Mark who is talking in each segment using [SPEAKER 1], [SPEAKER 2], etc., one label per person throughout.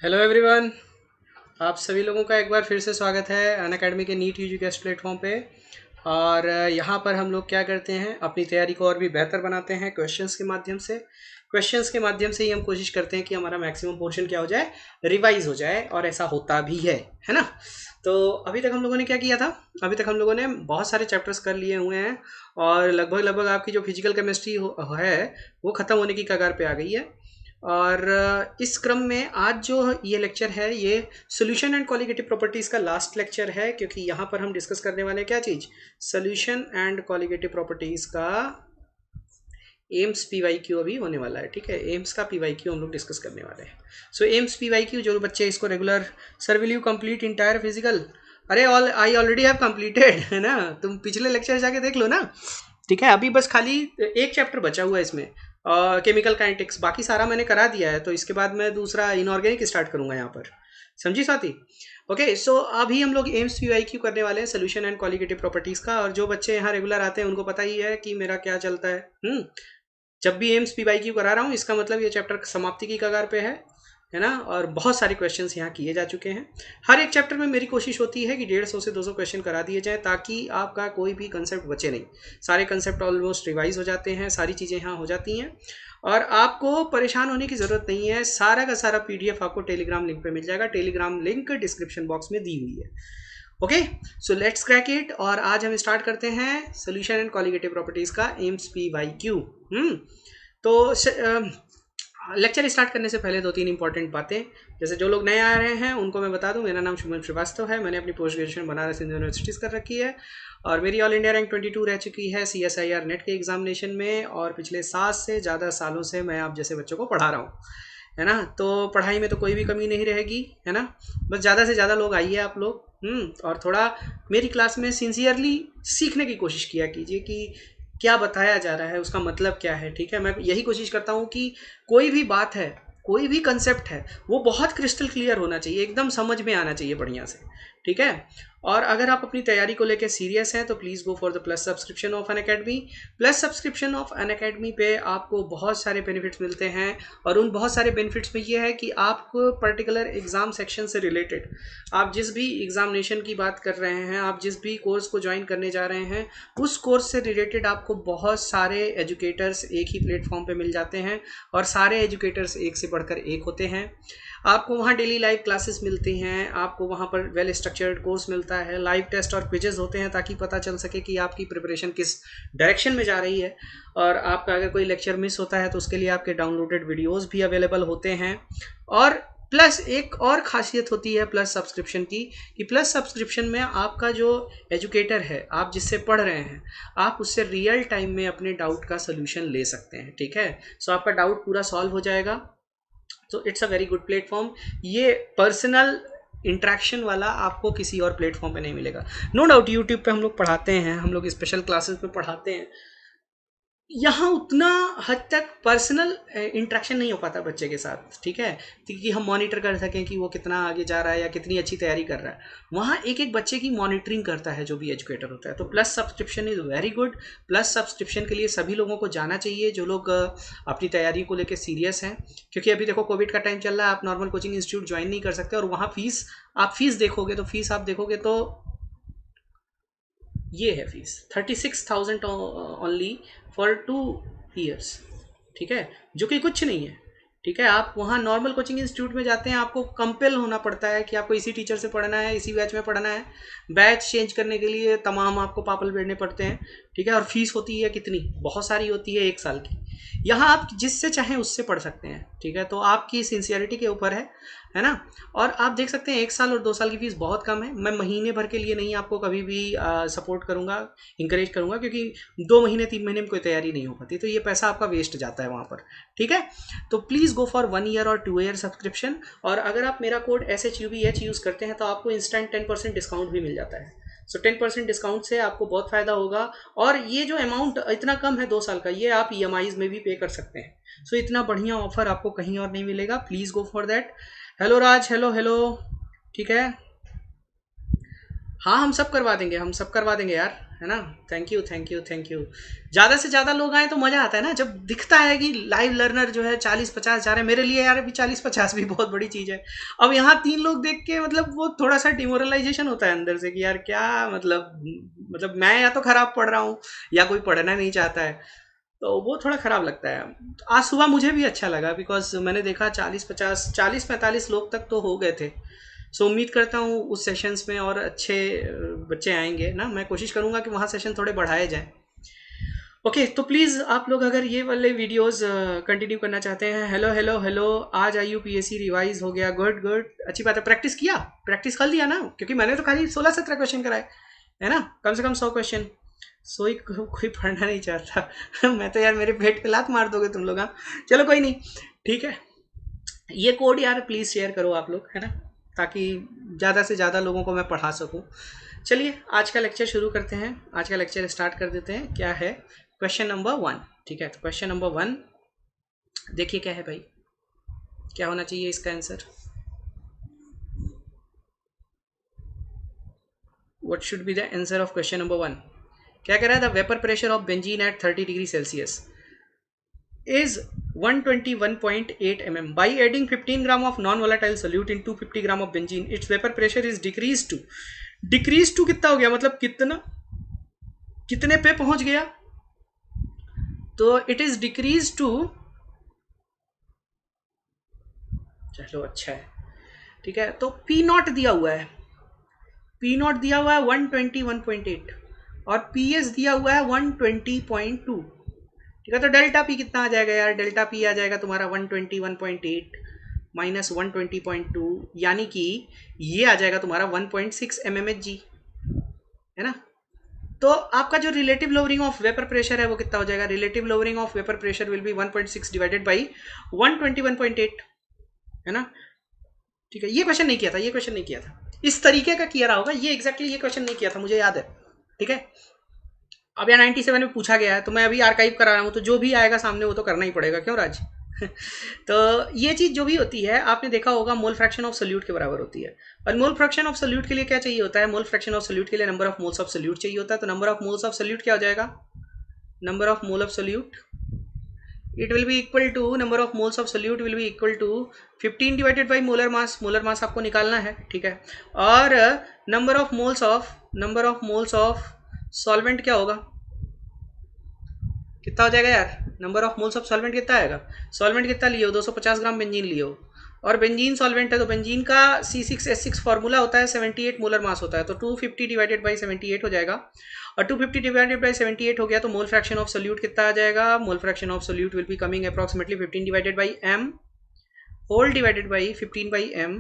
[SPEAKER 1] Hello everyone. आप सभी लोगों का एक बार फिर से स्वागत है अनअकैडमी के नीट यूजी गेस्ट प्लेटफॉर्म पे। और यहाँ पर हम लोग क्या करते हैं, अपनी तैयारी को और भी बेहतर बनाते हैं क्वेश्चंस के माध्यम से। क्वेश्चंस के माध्यम से ही हम कोशिश करते हैं कि हमारा मैक्सिमम पोर्शन क्या हो जाए, रिवाइज हो जाए, और ऐसा होता भी है ना। तो अभी तक हम लोगों ने क्या किया था, अभी तक हम लोगों ने बहुत सारे चैप्टर्स कर लिए हुए हैं, और लगभग लगभग आपकी जो फिजिकल केमिस्ट्री है वो ख़त्म होने की कगार पे आ गई है। और इस क्रम में आज जो ये लेक्चर है ये सोल्यूशन एंड क्वालिटेटिव प्रॉपर्टीज़ का लास्ट लेक्चर है, क्योंकि यहाँ पर हम डिस्कस करने वाले हैं क्या चीज़, सोल्यूशन एंड क्वालिटेटिव प्रॉपर्टीज़ का एम्स पी वाई क्यू अभी होने वाला है। ठीक है, एम्स का पी वाई क्यू हम लोग डिस्कस करने वाले हैं। So AIIMS P Y Q, जो बच्चे इसको regular, sir will you complete entire physical, अरे all I already have completed है ना, तुम पिछले लेक्चर जाके देख लो ना। ठीक है, अभी बस खाली एक चैप्टर बचा हुआ है इसमें, केमिकल काइनेटिक्स, बाकी सारा मैंने करा दिया है। तो इसके बाद मैं दूसरा इनऑर्गेनिक स्टार्ट करूंगा यहाँ पर, समझी साथी। ओके, सो अभी हम लोग एम्स पी वाई क्यू करने वाले हैं सोल्यूशन एंड क्वालिटेटिव प्रॉपर्टीज़ का। और जो बच्चे यहाँ रेगुलर आते हैं उनको पता ही है कि मेरा क्या चलता है। जब भी एम्स पी वाई क्यू करा रहा हूँ इसका मतलब ये चैप्टर समाप्ति की कगार पे है ना। और बहुत सारे क्वेश्चंस यहाँ किए जा चुके हैं। हर एक चैप्टर में मेरी कोशिश होती है कि 150 से 200 क्वेश्चन करा दिए जाएँ, ताकि आपका कोई भी कंसेप्ट बचे नहीं। सारे कंसेप्ट ऑलमोस्ट रिवाइज हो जाते हैं, सारी चीज़ें यहाँ हो जाती हैं, और आपको परेशान होने की ज़रूरत नहीं है। सारा का सारा पीडीएफ आपको टेलीग्राम लिंक पे मिल जाएगा, टेलीग्राम लिंक डिस्क्रिप्शन बॉक्स में दी हुई है। Okay, so let's crack it. और आज हम स्टार्ट करते हैं सोल्यूशन एंड क्वालिटेटिव प्रॉपर्टीज़ का एम्स पी वाई क्यू। तो लेक्चर स्टार्ट करने से पहले दो तीन इंपॉर्टेंट बातें, जैसे जो लोग नए आ रहे हैं उनको मैं बता दूं, मेरा नाम शुभम श्रीवास्तव है। मैंने अपनी post graduation Banaras Hindu university से कर रखी है, और मेरी ऑल इंडिया रैंक 22 रह चुकी है CSIR नेट के एग्जामिनेशन में, और पिछले 7 से ज़्यादा सालों से मैं आप जैसे बच्चों को पढ़ा रहा हूँ, है ना। तो पढ़ाई में तो कोई भी कमी नहीं रहेगी, है ना। बस ज़्यादा से ज़्यादा लोग आइए आप लोग, और थोड़ा मेरी क्लास में सिंसियरली सीखने की कोशिश किया कीजिए कि क्या बताया जा रहा है, उसका मतलब क्या है। ठीक है, मैं यही कोशिश करता हूँ कि कोई भी बात है, कोई भी कंसेप्ट है, वो बहुत क्रिस्टल क्लियर होना चाहिए, एकदम समझ में आना चाहिए बढ़िया से। ठीक है, और अगर आप अपनी तैयारी को लेकर सीरियस हैं तो please go for the plus subscription of Unacademy. Plus subscription of Unacademy पे आपको बहुत सारे बेनिफिट्स मिलते हैं, और उन बहुत सारे बेनिफिट्स में ये है कि आपको पर्टिकुलर एग्ज़ाम सेक्शन से रिलेटेड, आप जिस भी एग्जामिनेशन की बात कर रहे हैं, आप जिस भी कोर्स को ज्वाइन करने जा रहे हैं, उस कोर्स से रिलेटेड आपको बहुत सारे एजुकेटर्स एक ही प्लेटफॉर्म पे मिल जाते हैं, और सारे एजुकेटर्स एक से बढ़कर एक होते हैं। आपको वहाँ डेली लाइव क्लासेस मिलती हैं, आपको वहाँ पर वेल स्ट्रक्चर्ड कोर्स मिलता है, लाइव टेस्ट और क्विजेज होते हैं, ताकि पता चल सके कि आपकी प्रिपरेशन किस डायरेक्शन में जा रही है। और आपका अगर कोई लेक्चर मिस होता है तो उसके लिए आपके डाउनलोडेड वीडियोस भी अवेलेबल होते हैं। और प्लस एक और खासियत होती है प्लस सब्सक्रिप्शन की, कि प्लस सब्सक्रिप्शन में आपका जो एजुकेटर है, आप जिससे पढ़ रहे हैं, आप उससे रियल टाइम में अपने डाउट का सोल्यूशन ले सकते हैं। ठीक है, सो आपका डाउट पूरा सॉल्व हो जाएगा। तो it's a very good platform. ये पर्सनल इंट्रैक्शन वाला आपको किसी और प्लेटफॉर्म पे नहीं मिलेगा। नो डाउट यूट्यूब पे हम लोग पढ़ाते हैं, हम लोग स्पेशल क्लासेस में पढ़ाते हैं, यहाँ उतना हद तक पर्सनल इंट्रैक्शन नहीं हो पाता बच्चे के साथ। ठीक है, कि हम मॉनिटर कर सकें कि वो कितना आगे जा रहा है या कितनी अच्छी तैयारी कर रहा है। वहाँ एक एक बच्चे की मॉनिटरिंग करता है जो भी एजुकेटर होता है। तो plus subscription is very good. Plus subscription के लिए सभी लोगों को जाना चाहिए जो लोग अपनी तैयारी को लेकर सीरियस हैं, क्योंकि अभी देखो कोविड का टाइम चल रहा है, आप नॉर्मल कोचिंग इंस्टीट्यूट ज्वाइन नहीं कर सकते, और वहाँ फीस, आप फीस देखोगे तो ये है फीस 36,000 ओनली फॉर 2 ईयर्स। ठीक है, जो कि कुछ नहीं है। ठीक है, आप वहाँ नॉर्मल कोचिंग इंस्टीट्यूट में जाते हैं, आपको कंपेल होना पड़ता है कि आपको इसी टीचर से पढ़ना है, इसी बैच में पढ़ना है। बैच चेंज करने के लिए तमाम आपको पापल बेड़ने पड़ते हैं। ठीक है, और फीस होती है कितनी, बहुत सारी होती है, 1 साल की। यहाँ आप जिससे चाहें उससे पढ़ सकते हैं। ठीक है, तो आपकी सिंसियरिटी के ऊपर है ना। और आप देख सकते हैं 1 साल और 2 साल की फीस बहुत कम है। मैं महीने भर के लिए नहीं आपको कभी भी सपोर्ट करूंगा, इंकरेज करूंगा, क्योंकि 2 महीने 3 महीने में कोई तैयारी नहीं हो पाती, तो ये पैसा आपका वेस्ट जाता है वहाँ पर। ठीक है, तो प्लीज़ गो फॉर 1 ईयर और 2 ईयर सब्सक्रिप्शन। और अगर आप मेरा कोड SHUBH यूज़ करते हैं तो आपको इंस्टेंट 10% डिस्काउंट भी मिल जाता है। सो 10% डिस्काउंट से आपको बहुत फ़ायदा होगा। और ये जो अमाउंट इतना कम है 2 साल का, ये आप EMIs में भी पे कर सकते हैं। सो इतना बढ़िया ऑफर आपको कहीं और नहीं मिलेगा, please go for that. Hello Raj, hello hello. ठीक है, हाँ हम सब करवा देंगे, हम सब करवा देंगे यार, है ना। Thank you thank you thank you. ज़्यादा से ज़्यादा लोग आए तो मज़ा आता है ना, जब दिखता है कि लाइव लर्नर जो है 40-50 जा रहे हैं। मेरे लिए यार अभी 40-50 भी बहुत बड़ी चीज़ है। अब यहाँ 3 लोग देख के मतलब वो थोड़ा सा डिमोरलाइजेशन होता है अंदर से कि यार क्या मतलब मैं या तो ख़राब पढ़ रहा हूँ या कोई पढ़ना नहीं चाहता है, तो वो थोड़ा ख़राब लगता है। आज सुबह मुझे भी अच्छा लगा बिकॉज मैंने देखा 40-50 40-45 लोग तक तो हो गए थे। सो उम्मीद करता हूँ उस सेशंस में और अच्छे बच्चे आएंगे ना। मैं कोशिश करूँगा कि वहाँ सेशन थोड़े बढ़ाए जाएं। ओके तो प्लीज़ आप लोग अगर ये वाले वीडियोस कंटिन्यू करना चाहते हैं। हेलो हेलो हेलो, आज IUPAC रिवाइज हो गया, गुड गुड, अच्छी बात है। प्रैक्टिस किया, प्रैक्टिस कर लिया ना, क्योंकि मैंने तो खाली 16-17 क्वेश्चन कराए, है ना, कम से कम 100 क्वेश्चन। सोई कोई पढ़ना नहीं चाहता मैं तो यार मेरे पेट पे लात मार दोगे तुम लोग। हाँ चलो कोई नहीं, ठीक है। ये कोड यार प्लीज़ शेयर करो आप लोग, है ना, ताकि ज़्यादा से ज़्यादा लोगों को मैं पढ़ा सकूँ। चलिए आज का लेक्चर शुरू करते हैं, आज का लेक्चर स्टार्ट कर देते हैं। क्या है क्वेश्चन नंबर 1, ठीक है। तो क्वेश्चन नंबर 1 देखिए क्या है भाई, क्या होना चाहिए इसका answer. What should be the answer of question number 1। क्या कह रहा है, the vapour pressure of benzene at 30 degree Celsius is 121.8 mm. By adding 15 gram of non-volatile solute in 250 gram of benzene, its vapor pressure is decreased to कितना हो गया, मतलब कितने पे पहुंच गया, तो इट इज डिक्रीज टू, चलो अच्छा है, ठीक है। तो पी नॉट दिया हुआ है, पी नॉट दिया हुआ है 121.8 और पी एस दिया हुआ है 120.2, ठीक है। तो डेल्टा पी कितना आ जाएगा यार, डेल्टा पी आ जाएगा तुम्हारा 121.8 माइनस 120.2, यानी कि ये आ जाएगा तुम्हारा 1.6 mmHg, है ना। तो आपका जो relative lowering of vapour pressure है वो कितना हो जाएगा, relative lowering of vapour pressure will be 1.6 divided by 121.8, है ना, ठीक है। ये क्वेश्चन नहीं किया था, ये क्वेश्चन नहीं किया था, इस तरीके का किया रहा होगा, ये एग्जैक्टली ये क्वेश्चन नहीं किया था, मुझे याद है, ठीक है। अब यार 97 में पूछा गया है तो मैं अभी आर्काइव करा रहा हूँ, तो जो भी आएगा सामने वो तो करना ही पड़ेगा, क्यों राज तो ये चीज़ जो भी होती है आपने देखा होगा मोल फ्रैक्शन ऑफ सोल्यूट के बराबर होती है। और मोल फ्रैक्शन ऑफ सोल्यूट के लिए क्या चाहिए होता है, मोल फ्रैक्शन ऑफ सोल्यूट के लिए number of moles of solute चाहिए होता है। तो number of moles of solute क्या हो जाएगा, number of mole of solute, it will be equal to, number of moles of solute will be equal to 15 divided by molar mass आपको निकालना है, ठीक है। और number of moles of solvent क्या होगा, कितना हो जाएगा यार, number of moles of solvent कितना आएगा, सॉल्वेंट कितना लिए हो, 250 ग्राम बेंजीन लिए हो, और बेंजीन सॉल्वेंट है तो बेंजीन का C6H6 फार्मूला होता है 78 मोलर मास होता है, तो 250 डिवाइडेड बाई 78 हो जाएगा। और 250 डिवाइडेड बाई 78 हो गया तो मोल फ्रैक्शन ऑफ सोल्यूट कितना आ जाएगा, mole fraction of solute will be coming approximately 15 divided by m whole divided by 15 by m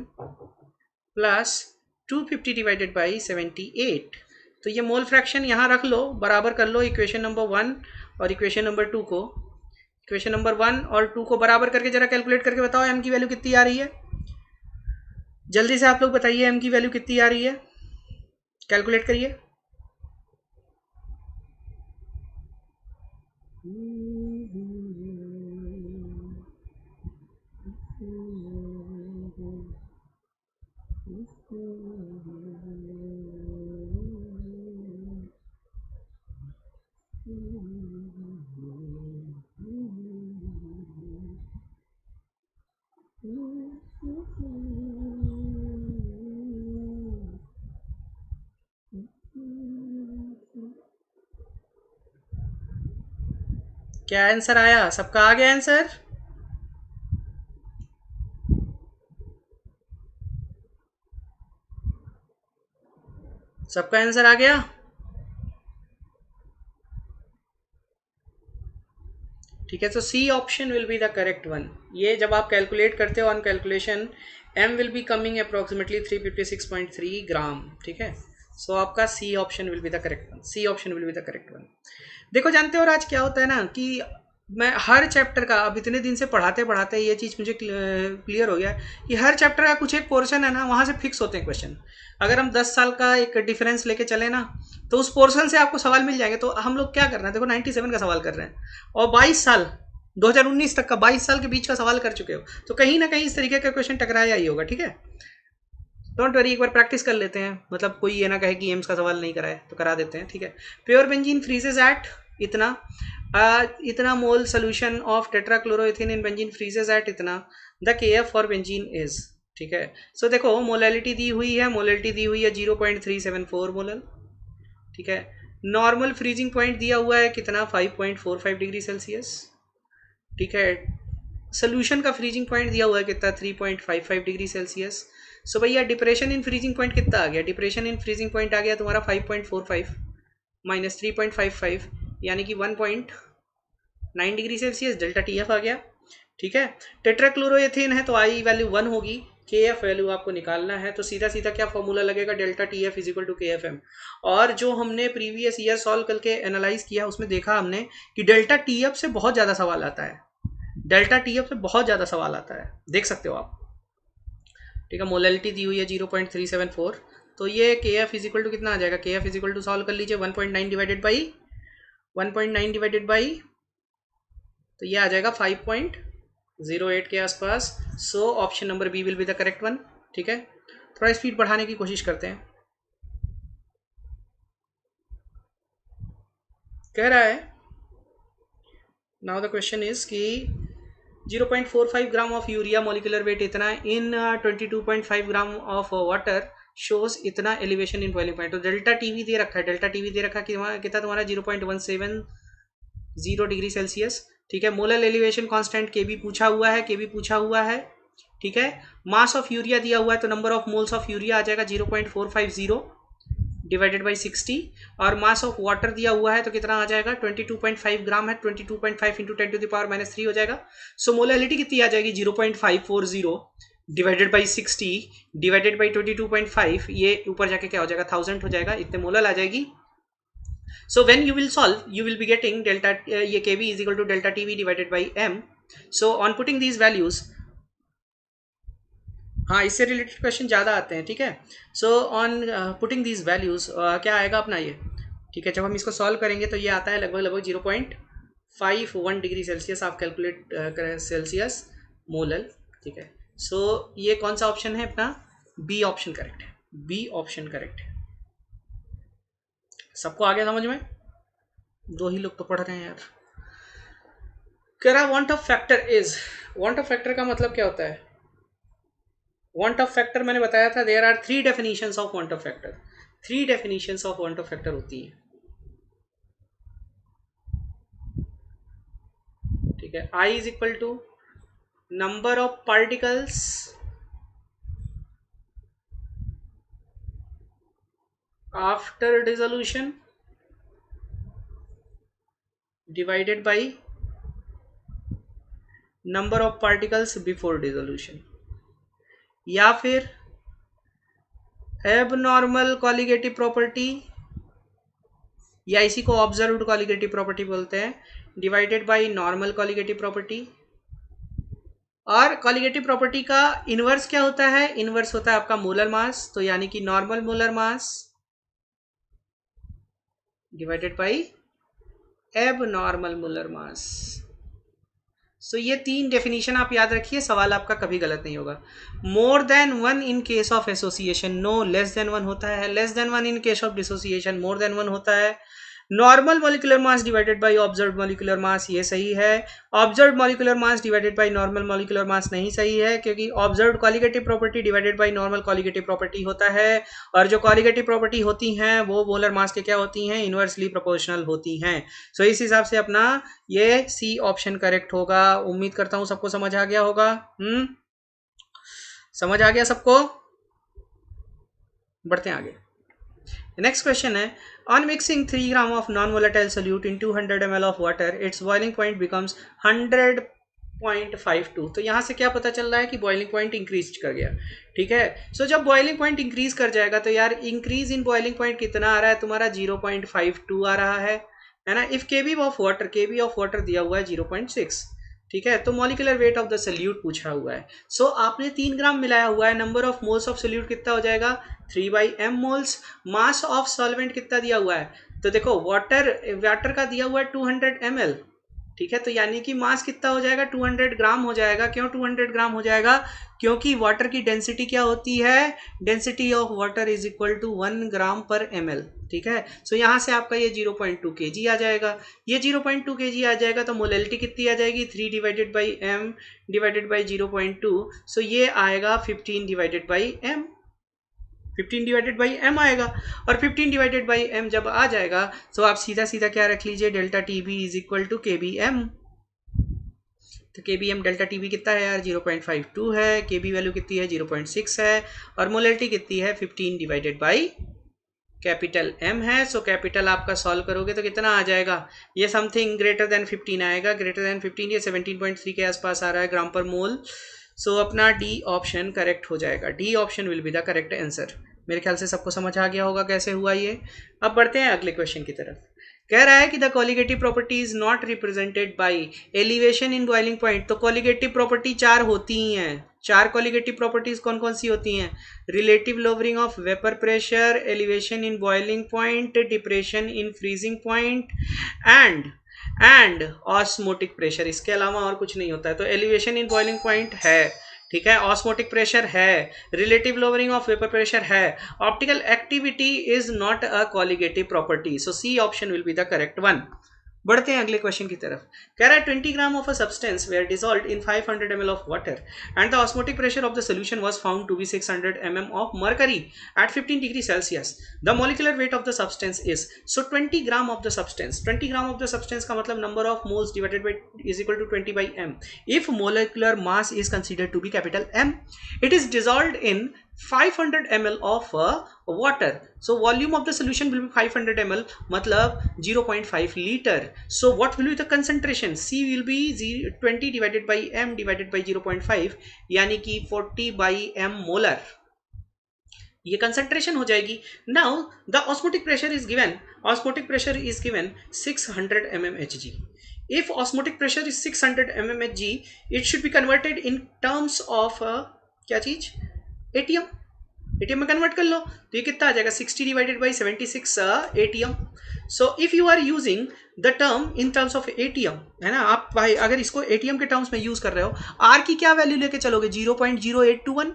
[SPEAKER 1] plus 250 divided by 78। तो ये मोल फ्रैक्शन यहाँ रख लो, बराबर कर लो इक्वेशन नंबर 1 और इक्वेशन नंबर 2 को, इक्वेशन नंबर 1 और 2 को बराबर करके जरा कैलकुलेट करके बताओ m की वैल्यू कितनी आ रही है, जल्दी से आप लोग बताइए m की वैल्यू कितनी आ रही है, कैलकुलेट करिए। क्या आंसर आया, सबका आ गया आंसर, सबका आंसर आ गया, ठीक है। तो C option will be the correct one. ये जब आप कैलकुलेट करते हो on calculation m will be coming approximately 356.3 gram, ठीक है। सो आपका C option will be the correct one, C option will be the correct one. देखो जानते हो आज क्या होता है ना कि मैं हर चैप्टर का, अब इतने दिन से पढ़ाते पढ़ाते ये चीज़ मुझे क्लियर हो गया कि हर चैप्टर का कुछ एक पोर्शन है ना, वहाँ से फिक्स होते हैं क्वेश्चन। अगर हम 10 साल का एक डिफरेंस लेके चले ना तो उस पोर्शन से आपको सवाल मिल जाएंगे। तो हम लोग क्या कर रहे हैं, देखो 97 का सवाल कर रहे हैं और 22 साल 2019 तक का 22 साल के बीच का सवाल कर चुके हो, तो कहीं ना कहीं इस तरीके का क्वेश्चन टकराया ही होगा, ठीक है। डोंट वरी, एक बार प्रैक्टिस कर लेते हैं, मतलब कोई ये ना कहे कि एम्स का सवाल नहीं कराए, तो करा देते हैं, ठीक है। प्योर बेंजीन फ्रीजेज एट इतना, इतना mole solution of tetrachloroethane in benzene freezes at इतना, the KF for benzene is, ठीक है। सो देखो मोलैलिटी दी हुई है, मोलैलिटी दी हुई है 0.374 मोलल, ठीक है। नॉर्मल फ्रीजिंग पॉइंट दिया हुआ है कितना, 5.45 डिग्री सेल्सियस, ठीक है। सोल्यूशन का फ्रीजिंग पॉइंट दिया हुआ है कितना, 3.55 डिग्री सेल्सियस। सो भैया डिप्रेशन इन फ्रीजिंग पॉइंट कितना आ गया, डिप्रेशन इन फ्रीजिंग पॉइंट आ गया तुम्हारा 5.45 माइनस 3.55 यानी कि 1.9 degree Celsius, delta T F आ गया, ठीक है। टेट्राक्लोरोएथेन है तो आई वैल्यू 1 होगी, के एफ वैल्यू आपको निकालना है, तो सीधा सीधा क्या फॉर्मूला लगेगा, delta T F is equal to K F M. और जो हमने प्रीवियस ईयर सॉल्व करके एनालाइज किया उसमें देखा हमने कि डेल्टा टी एफ से बहुत ज़्यादा सवाल आता है, डेल्टा टी एफ से बहुत ज़्यादा सवाल आता है, देख सकते हो आप, ठीक है। मोलैलिटी दी हुई है 0.374, तो ये के एफ इज इक्वल टू कितना आ जाएगा, K F is equal to solve कर लीजिए 1.9 डिवाइडेड बाई 1.9 डिवाइडेड बाई, तो ये आ जाएगा 5.08 के आसपास। So option number B will be the correct one, ठीक है। थोड़ा स्पीड बढ़ाने की कोशिश करते हैं, कह रहा है नाउ द क्वेश्चन इज कि 0.45 ग्राम ऑफ यूरिया मॉलिकुलर वेट इतना इन 22.5 ग्राम ऑफ वाटर शोज इतना एलिवेशन इन बॉइलिंग पॉइंट। तो डेल्टा टीवी दे रखा है, डेल्टा टीवी दे रखा है कितना तुम्हारा 0.170 डिग्री सेल्सियस, ठीक है। मोलर एलिवेशन कांस्टेंट के बी पूछा हुआ है, के बी पूछा हुआ है, ठीक है। मास ऑफ यूरिया दिया हुआ है तो number of moles of urea आ जाएगा 0.450 डिवाइडेड बाई 60, और मास ऑफ वाटर दिया हुआ है तो कितना आ जाएगा 22.5 ग्राम है, 22.5 into 10 to the power minus 3 हो जाएगा। सो मोलैलिटी कितनी आ जाएगी 0.540 डिवाइडेड बाई 60 डिवाइडेड बाई 22.5, ये ऊपर जाके क्या हो जाएगा 1000 हो जाएगा, इतने मोलल आ जाएगी। So when you will solve, you will be getting delta ये kb is equal to delta tv divided by m. So on putting these values, हाँ इससे रिलेटेड क्वेश्चन ज़्यादा आते हैं, ठीक है। So on putting these values क्या आएगा अपना ये, ठीक है। जब हम इसको सॉल्व करेंगे तो ये आता है लगभग 0.51 डिग्री सेल्सियस, आप कैलकुलेट करें सेल्सियस मोलल, ठीक है। सो ये कौन सा ऑप्शन है अपना, बी ऑप्शन करेक्ट है, बी ऑप्शन करेक्ट है। सबको आ गया समझ में, दो ही लोग तो पढ़ रहे हैं यार। कह रहा want Hoff factor is, want Hoff factor का मतलब क्या होता है, वांट ऑफ फैक्टर मैंने बताया था there are 3 definitions of van't Hoff factor, 3 definitions of van't Hoff factor होती है, ठीक है। I is equal to number of particles after dissolution divided by number of particles before dissolution, या फिर abnormal colligative property, या इसी को observed colligative property बोलते हैं, divided by normal colligative property. और कॉलिगेटिव प्रॉपर्टी का इनवर्स क्या होता है, इनवर्स होता है आपका मोलर मास, तो यानी कि normal molar mass divided by abnormal molar mass. So ये 3 डेफिनेशन आप याद रखिए, सवाल आपका कभी गलत नहीं होगा। More than 1 in case of association, no less than 1 होता है, less than 1 in case of dissociation, more than 1 होता है। Normal molecular mass divided by observed molecular mass, ये सही है। Observed molecular mass divided by normal molecular mass नहीं सही है, क्योंकि observed colligative property divided by normal colligative property होता है, और जो कॉलिगेटिव प्रॉपर्टी होती हैं वो मोलर मास के क्या होती हैं, इनवर्सली प्रोपोर्शनल होती हैं। सो इस हिसाब से अपना ये सी ऑप्शन करेक्ट होगा। उम्मीद करता हूं सबको समझ आ गया होगा। समझ आ गया सबको, बढ़ते हैं आगे। नेक्स्ट क्वेश्चन है, on mixing 3 gram of non-volatile solute in 200 ml of water, its boiling point becomes 100.52। तो यहाँ से क्या पता चल रहा है कि बॉइलिंग पॉइंट इंक्रीज कर गया, ठीक है। सो जब बॉइलिंग पॉइंट इंक्रीज कर जाएगा तो यार इंक्रीज इन बॉइलिंग पॉइंट कितना आ रहा है तुम्हारा, 0.52 आ रहा है ना। इफ केबी ऑफ वाटर दिया हुआ है 0.6, ठीक है। तो molecular weight of the solute पूछा हुआ है। सो आपने 3 ग्राम मिलाया हुआ है, number of moles of solute कितना हो जाएगा 3/m moles. Mass of solvent कितना दिया हुआ है, तो देखो वाटर का दिया हुआ है 200 ml, ठीक है, तो यानी कि मास कितना हो जाएगा, 200 ग्राम हो जाएगा। क्यों 200 ग्राम हो जाएगा, क्योंकि वाटर की डेंसिटी क्या होती है, density of water is equal to 1 gram per ml। ठीक है, सो यहाँ से आपका ये 0.2 kg आ जाएगा। ये 0.2 kg आ जाएगा तो मोलैलिटी कितनी आ जाएगी, 3 divided by m divided by 0.2, सो ये आएगा 15 divided by m, 15 divided by m आएगा। और 15 डिवाइडेड बाई m जब आ जाएगा तो आप सीधा सीधा क्या रख लीजिए, delta T B is equal to K B M. तो K B M delta T B कितना है यार, 0.52 है, के बी वैल्यू कितनी है 0.6 है, और मोलैलिटी कितनी है 15 डिवाइडेड बाई कैपिटल M है। सो कैपिटल आपका सॉल्व करोगे तो कितना आ जाएगा, ये समथिंग ग्रेटर देन 15 आएगा, ग्रेटर देन 15 ये 17.3 के आसपास आ रहा है ग्राम पर मोल। सो अपना डी ऑप्शन करेक्ट हो जाएगा, D option will be the correct answer. मेरे ख्याल से सबको समझ आ गया होगा कैसे हुआ ये। अब बढ़ते हैं अगले क्वेश्चन की तरफ। कह रहा है कि the colligative property is not represented by elevation in boiling point. तो कॉलिगेटिव प्रॉपर्टी 4 होती ही हैं। 4 कॉलिगेटिव प्रॉपर्टीज कौन कौन सी होती हैं, relative lowering of vapour pressure, elevation in boiling point, depression in freezing point and osmotic pressure. इसके अलावा और कुछ नहीं होता है। तो एलिवेशन इन बॉइलिंग पॉइंट है, ठीक है, ऑस्मोटिक प्रेशर है, relative lowering of vapour pressure है, optical activity is not a colligative property. So C option will be the correct one. बढ़ते हैं अगले क्वेश्चन की तरफ। कह रहा है 20 gram of a substance were dissolved in 500 ml of water and the osmotic pressure of the solution was found to be 600 mm of mercury at 15 degree Celsius. The molecular weight of the substance is, so 20 gram of the substance, 20 gram of the substance का मतलब number of moles divided by is equal to 20 by m। If molecular mass is considered to be capital M, it is dissolved in 500 ml of water. So volume of the solution will be 500 ml, मतलब 0.5 liter. So what will be the concentration? C will be 20 divided by m divided by 0.5, यानी कि 40 by m molar। ये concentration हो जाएगी। Now the osmotic pressure is given. Osmotic pressure is given 600 mmHg. If osmotic pressure is 600 mmHg, it should be converted in terms of क्या चीज, ATM. ATM में convert कर लो तो ये कितना आ जाएगा, 60 divided by 76 atm. So if you are using the term in terms of atm, है ना, आप भाई अगर इसको एटीएम के टर्म्स में यूज कर रहे हो, आर की क्या वैल्यू लेके चलोगे, 0.0821,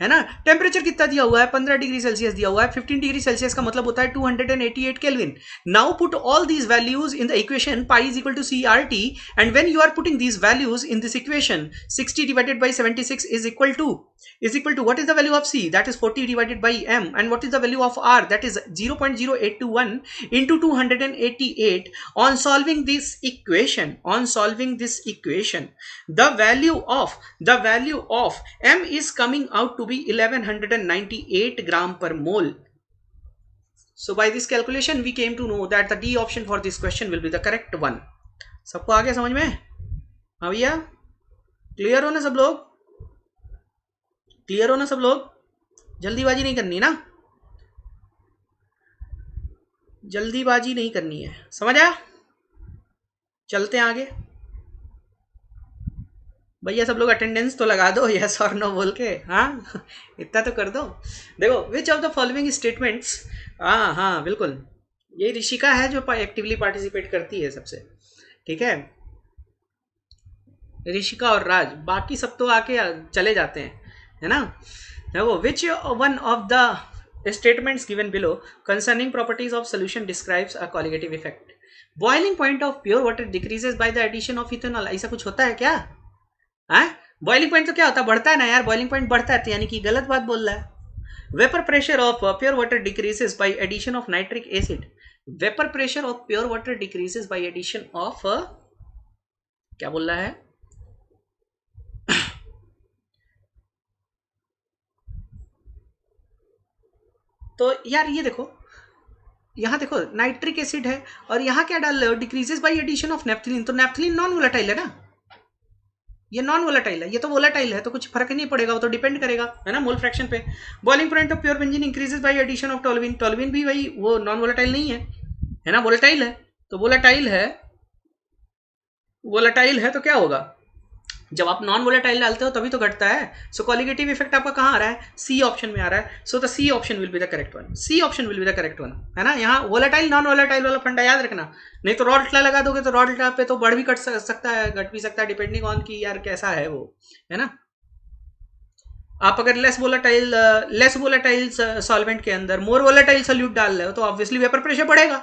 [SPEAKER 1] है ना। टेम्परेचर कितना दिया हुआ है, 15 डिग्री सेल्सियस दिया हुआ है। 15 डिग्री सेल्सियस का मतलब होता है 288 kelvin. Now put all these values in the equation, pi is equal to CRT, and when you are putting these values in this equation, 60 divided by 76 is equal to what is the value of C, that is 40 divided by M, and what is the value of R, that is 0.0821 into 288. On solving this equation, the value of M is coming out to be 1198 gram per mole. So by this calculation we came to know that the D option for this question will be the correct one. सबको आ गया समझ में? हाँ भैया, clear हो ना सब लोग, क्लियर हो ना सब लोग, जल्दीबाजी नहीं करनी ना, जल्दीबाजी नहीं करनी है, समझ आया। चलते हैं आगे भैया, सब लोग अटेंडेंस तो लगा दो यस और नो बोल के, हाँ इतना तो कर दो। देखो which of the following statements, हाँ बिल्कुल, ये ऋषिका है जो एक्टिवली पार्टिसिपेट करती है सबसे, ठीक है, ऋषिका और राज, बाकी सब तो आके चले जाते हैं, है ना। वो which one of the statements given below concerning properties of solution describes a colligative effect. Boiling point of pure water decreases by the addition of ethanol. ऐसा कुछ होता है क्या, है बॉइलिंग पॉइंट तो क्या होता है, बढ़ता है ना यार, बॉइलिंग पॉइंट बढ़ता है, तो यानी कि गलत बात बोल रहा है। Vapour pressure of pure water decreases by addition of nitric acid. Vapour pressure of pure water decreases by addition of, क्या बोल रहा है, तो यार ये देखो, यहाँ देखो नाइट्रिक एसिड है और यहाँ क्या डाल रहे हो, decreases by addition of naphthalene. तो नेफ्थलीन नॉन वोलेटाइल है ना, ये नॉन वोलेटाइल है, ये तो वोलेटाइल है, तो कुछ फर्क नहीं पड़ेगा, वो तो डिपेंड करेगा, है ना, मोल फ्रैक्शन पे। Boiling point of pure benzene increases by addition of toluene. Toluene भी भाई वो नॉन वोलेटाइल नहीं है ना, वोलेटाइल है। तो वोलेटाइल है तो क्या होगा, जब आप नॉन वोलेटाइल डालते हो तभी तो घटता है। सो कॉलिगेटिव इफेक्ट आपका कहाँ आ रहा है, सी ऑप्शन में आ रहा है। So the C option will be the correct one, C option will be the correct one, है ना। यहाँ वोलेटाइल नॉन वोलेटाइल वाला फंडा याद रखना, नहीं तो रॉल्टा लगा दोगे तो रॉल्टा पे तो बढ़ भी कट सकता है, घट भी सकता है, डिपेंडिंग ऑन की यार कैसा है वो, है ना। आप अगर लेस वोलेटाइल सॉल्वेंट के अंदर मोर वोलेटाइल सोल्यूट डाल रहे हो तो ऑब्वियसली वेपर प्रेशर बढ़ेगा,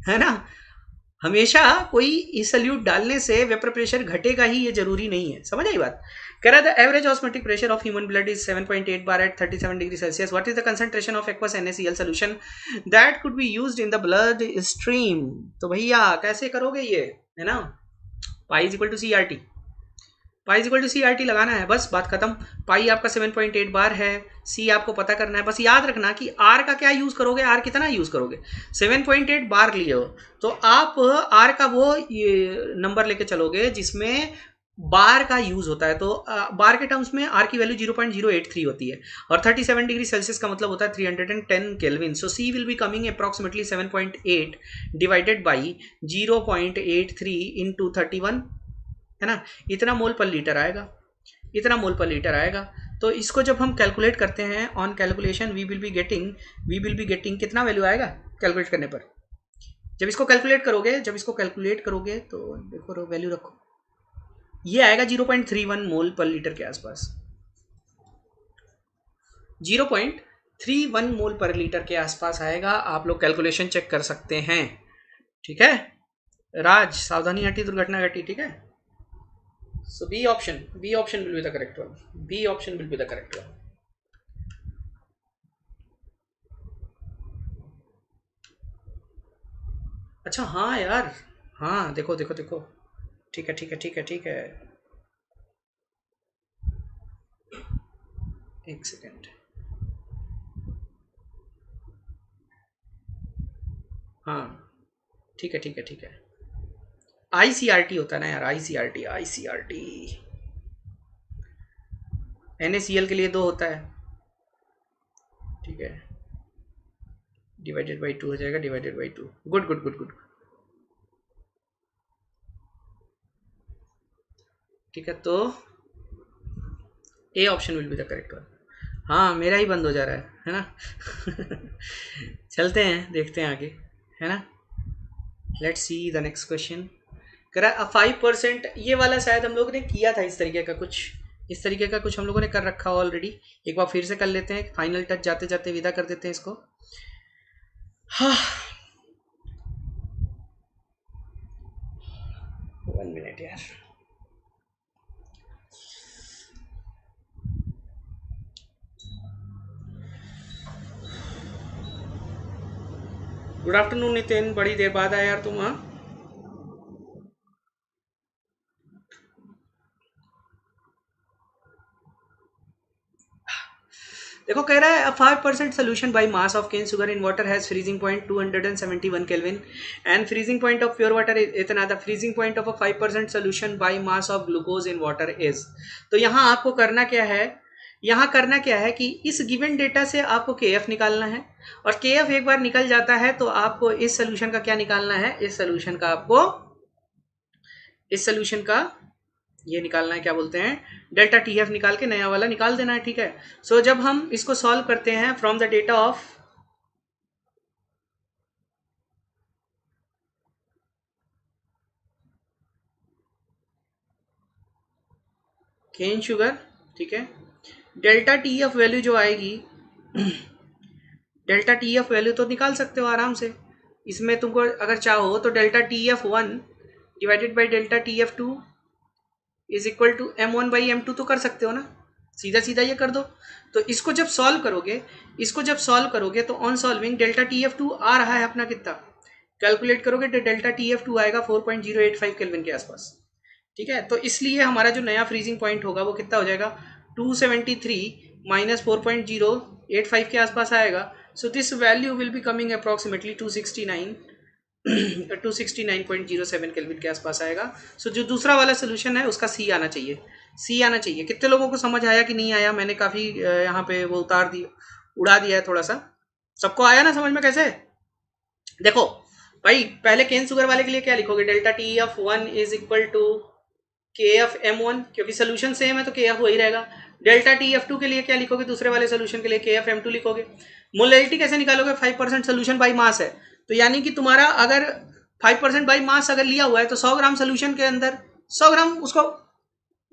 [SPEAKER 1] है ना। हमेशा कोई सल्यूट डालने से वेपर प्रेशर घटेगा ही, ये जरूरी नहीं है, समझ आई बात। कह रहा था average osmotic pressure of human blood is 7.8 bar at 37 degree Celsius, what is the concentration of aqueous NaCl solution that could be used in the blood stream. तो भैया कैसे करोगे ये, है ना। Pi is equal to CRT, pi is equal to CRT लगाना है, बस बात खत्म। पाई आपका 7.8 बार है, सी आपको पता करना है। बस याद रखना कि आर का क्या यूज करोगे, आर कितना यूज करोगे। 7.8 बार लिए हो तो आप आर का वो नंबर लेके चलोगे जिसमें बार का यूज होता है। तो बार के टर्म्स में आर की वैल्यू 0.083 होती है और 37 डिग्री सेल्सियस का मतलब होता है 310 kelvin. So C will be coming approximately 7.8 divided by 0.83 into 31, है ना। इतना मोल पर लीटर आएगा, इतना मोल पर लीटर आएगा। तो इसको जब हम कैलकुलेट करते हैं on calculation we will be getting कितना वैल्यू आएगा कैलकुलेट करने पर। जब इसको कैलकुलेट करोगे तो देखो वैल्यू रखो, ये आएगा 0.31 मोल पर लीटर के आसपास, 0.31 मोल पर लीटर के आसपास आएगा। आप लोग कैलकुलेशन चेक कर सकते हैं, ठीक है। राज सावधानी हटी दुर्घटना घटी, ठीक है। So B option will be the correct one. B option will be the correct one. अच्छा हाँ यार, हाँ देखो देखो देखो, ठीक है ठीक है ठीक है ठीक है, एक सेकेंड। हाँ ठीक है ठीक है ठीक है, ICRT होता है ना यार, ICRT NaCl के लिए 2 होता है, ठीक है। डिवाइडेड बाई 2 हो जाएगा, divided by 2। Good good good good, ठीक है। तो ए option will be the correct one. हाँ मेरा ही बंद हो जा रहा है ना। चलते हैं देखते हैं आगे, है ना। Let's see the next question. करा 5%, ये वाला शायद हम लोगों ने किया था, इस तरीके का कुछ हम लोगों ने कर रखा ऑलरेडी। एक बार फिर से कर लेते हैं, फाइनल टच जाते जाते विदा कर देते हैं इसको। हाँ 1 मिनट यार। गुड आफ्टरनून नितिन, बड़ी देर बाद आया यार तुम। हाँ देखो कह रहा है 5% solution by mass of cane sugar in water has freezing point 271 kelvin and freezing point of pure water इतना, the freezing point of a 5% solution by mass of glucose in water is. तो यहाँ आपको करना क्या है, यहाँ करना क्या है कि इस गिवन डेटा से आपको KF निकालना है, और KF एक बार निकल जाता है तो आपको इस सोल्यूशन का क्या निकालना है, इस सोल्यूशन का ये निकालना है, क्या बोलते हैं, डेल्टा TF निकाल के नया वाला निकाल देना है, ठीक है। सो जब हम इसको सॉल्व करते हैं from the data of cane sugar, ठीक है, डेल्टा TF वैल्यू जो आएगी, डेल्टा TF वैल्यू तो निकाल सकते हो आराम से। इसमें तुमको अगर चाहो तो delta TF1 divided by delta TF2 is equal to M1 by M2 तो कर सकते हो ना, सीधा सीधा ये कर दो। तो इसको जब सॉल्व करोगे तो ऑन सॉल्विंग डेल्टा TF2 आ रहा है अपना कितना, कैलकुलेट करोगे तो डेल्टा TF2 आएगा 4.085 केल्विन के आसपास, ठीक है। तो इसलिए हमारा जो नया फ्रीजिंग पॉइंट होगा वो कितना हो जाएगा, 273 माइनस 4.085 के आसपास आएगा। So this value will be coming approximately 269.07 kelvin के आसपास आएगा। सो जो दूसरा वाला सोल्यूशन है उसका सी आना चाहिए, कितने लोगों को समझ आया कि नहीं आया, मैंने काफ़ी यहाँ पे वो उड़ा दिया है थोड़ा सा। सबको आया ना समझ में कैसे। देखो भाई पहले केन शुगर वाले के लिए क्या लिखोगे, delta TF1 is equal to KF_M1, क्योंकि सोल्यूशन सेम है तो KF वही रहेगा। डेल्टा TF2 के लिए क्या लिखोगे, दूसरे वाले सोल्यूशन के लिए KF_M2 लिखोगे। मोलैलिटी कैसे निकालोगे, 5% सोल्यूशन बाई मास है, तो यानी कि तुम्हारा अगर 5% बाई मास अगर लिया हुआ है तो 100 ग्राम सोल्यूशन के अंदर 100 ग्राम उसको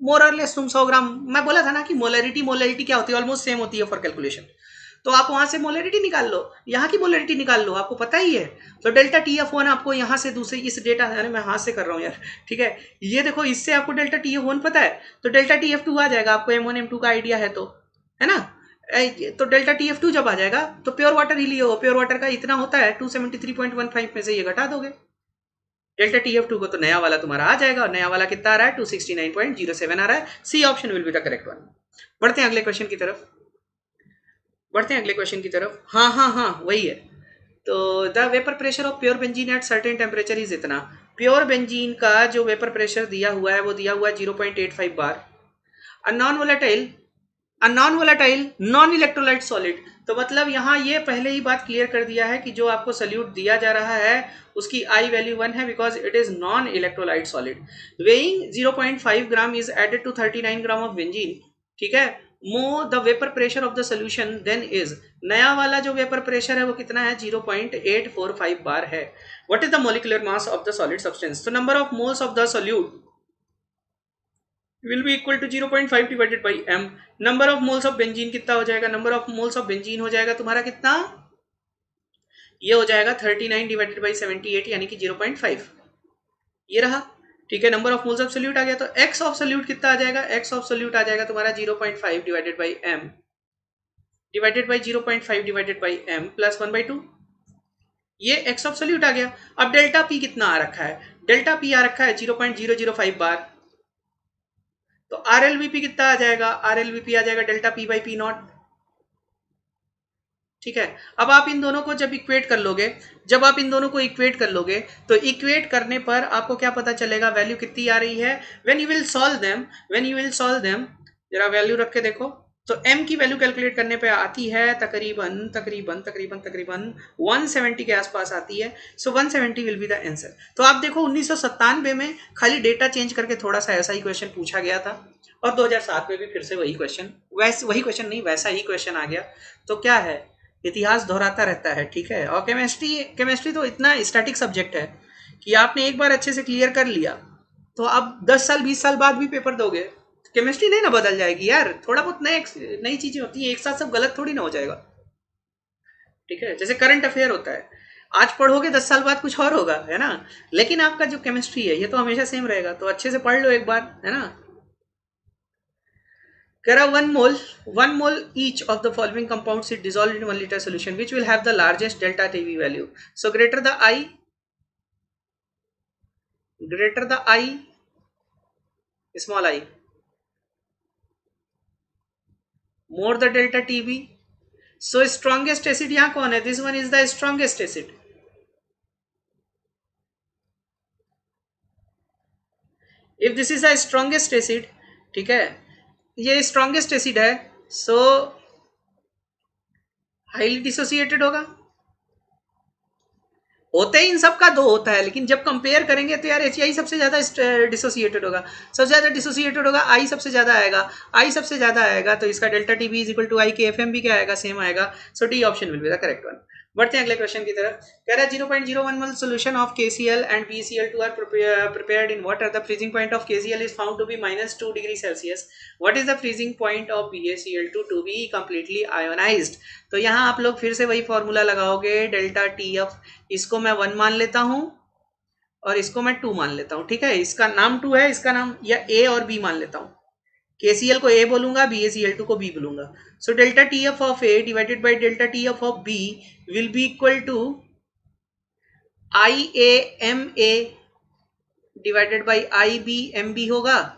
[SPEAKER 1] मोर और लेस तुम 100 ग्राम, मैं बोला था ना कि मोलैरिटी क्या होती है, ऑलमोस्ट सेम होती है फॉर कैलकुलेशन। तो आप वहां से मोलैरिटी निकाल लो, यहाँ की मोलैरिटी निकाल लो, आपको पता ही है। तो डेल्टा TF1 आपको यहाँ से दूसरे इस डेटा, अरे मैं हाथ से कर रहा हूँ यार, ठीक है, ये देखो इससे आपको डेल्टा TF1 पता है, तो डेल्टा TF2 आ जाएगा, आपको M1 M2 का आइडिया है तो, है ना। तो डेल्टा TF2 जब आ जाएगा तो प्योर वाटर ही लियो, प्योर वाटर का इतना होता है 273.15 में से ये घटा दोगे डेल्टा TF2 को, तो नया वाला तुम्हारा आ जाएगा, और नया वाला कितना आ रहा है 269.07 आ रहा है। C option will be the correct one. बढ़ते हैं अगले क्वेश्चन की तरफ, बढ़ते हैं अगले क्वेश्चन की तरफ। हाँ हाँ हाँ वही है। तो the vapour pressure of pure benzene at certain temperature is इतना, प्योर बेंजीन का जो वेपर प्रेशर दिया हुआ है वो दिया हुआ है 0.85 bar. A non volatile non electrolyte solid, तो मतलब यहाँ ये पहले ही बात क्लियर कर दिया है कि जो आपको सल्यूट दिया जा रहा है उसकी आई वैल्यू 1 है, because it is non electrolyte solid. Weighing 0.5 gram is added to 39 gram of benzene, ठीक है। मो the vapour pressure of the solution then is, नया वाला जो वेपर प्रेशर है वो कितना है 0.845 बार है। What is the molecular mass of the solid substance, तो number of moles of the solute will be equal to 0.5 divided by m। Number of moles of benzene कितना हो जाएगा, number of moles of benzene हो जाएगा तुम्हारा कितना, ये हो जाएगा 39 डिवाइडेड बाई 78 यानी कि 0.5, ये रहा, ठीक है। Number of moles of solute आ गया, तो एक्स ऑफ सोल्यूट कितना आ जाएगा, एक्स ऑफ सोल्यूट आ जाएगा तुम्हारा 0.5 divided by m divided by 0.5 divided by m plus 1/2, ये एक्स ऑफ सोल्यूट आ गया। अब डेल्टा पी कितना आ रखा है, डेल्टा पी आ रखा है 0.005 बार, तो आर एल वीपी कितना आ जाएगा, आर एल वीपी आ जाएगा delta P by P not, ठीक है। अब आप इन दोनों को जब इक्वेट कर लोगे, जब आप इन दोनों को इक्वेट कर लोगे तो इक्वेट करने पर आपको क्या पता चलेगा, वैल्यू कितनी आ रही है। When you will solve them, when you will solve them, जरा वैल्यू रख के देखो, तो m की वैल्यू कैलकुलेट करने पे आती है तकरीबन तकरीबन तकरीबन तकरीबन 170 के आसपास आती है। सो 170 विल बी द आंसर। तो आप देखो 1997 में खाली डेटा चेंज करके थोड़ा सा ऐसा ही क्वेश्चन पूछा गया था, और 2007 में भी फिर से वही क्वेश्चन, वही क्वेश्चन नहीं वैसा ही क्वेश्चन आ गया। तो क्या है, इतिहास दोहराता रहता है, ठीक है। और केमिस्ट्री तो इतना स्टैटिक सब्जेक्ट है कि आपने एक बार अच्छे से क्लियर कर लिया तो आप 10 साल 20 साल बाद भी पेपर दोगे, केमिस्ट्री नहीं ना बदल जाएगी यार, थोड़ा बहुत नई चीजें होती हैं, एक साथ सब गलत थोड़ी ना हो जाएगा, ठीक है। जैसे करंट अफेयर होता है, आज पढ़ोगे 10 साल बाद कुछ और होगा, है ना, लेकिन आपका जो केमिस्ट्री है ये तो हमेशा सेम रहेगा, तो अच्छे से पढ़ लो एक बार, है ना। कह रहा 1 mole each of the following compounds is dissolved in 1 liter solution which will have the largest delta TB value, so greater the I small I, more the delta TB। so strongest acid यहाँ कौन है, this one is the strongest acid, if this is the strongest acid, ठीक है, ये strongest acid है, so highly dissociated होगा, होते ही इन सब का दो होता है, लेकिन जब कंपेयर करेंगे तो यार एच आई सबसे ज्यादा डिसोसिएटेड होगा, सबसे ज्यादा डिसोसिएटेड होगा, आई सबसे ज्यादा आएगा, आई सबसे ज्यादा आएगा, तो इसका delta T B is equal to I K F M भी क्या आएगा, सेम आएगा। So D option will be the correct one. बढ़ते हैं अगले क्वेश्चन की तरफ। कह रहा है 0.01 मोल solution of KCl and BeCl2 are prepared in water. The freezing point of KCl is found to be -2 degrees Celsius. What is the freezing point of BaCl2 to be completely ionized? तो यहाँ आप लोग फिर से वही formula लगाओगे, delta T F, इसको मैं 1 मान लेता हूँ और इसको मैं 2 मान लेता हूँ, ठीक है। इसका नाम 2 है, इसका नाम या ए और बी मान लेता हूँ, KCl को ए बोलूंगा, BaCl2 को बी बोलूंगा। So delta T F of A divided by delta T F of B will be equal to I A M A divided by I B M B होगा।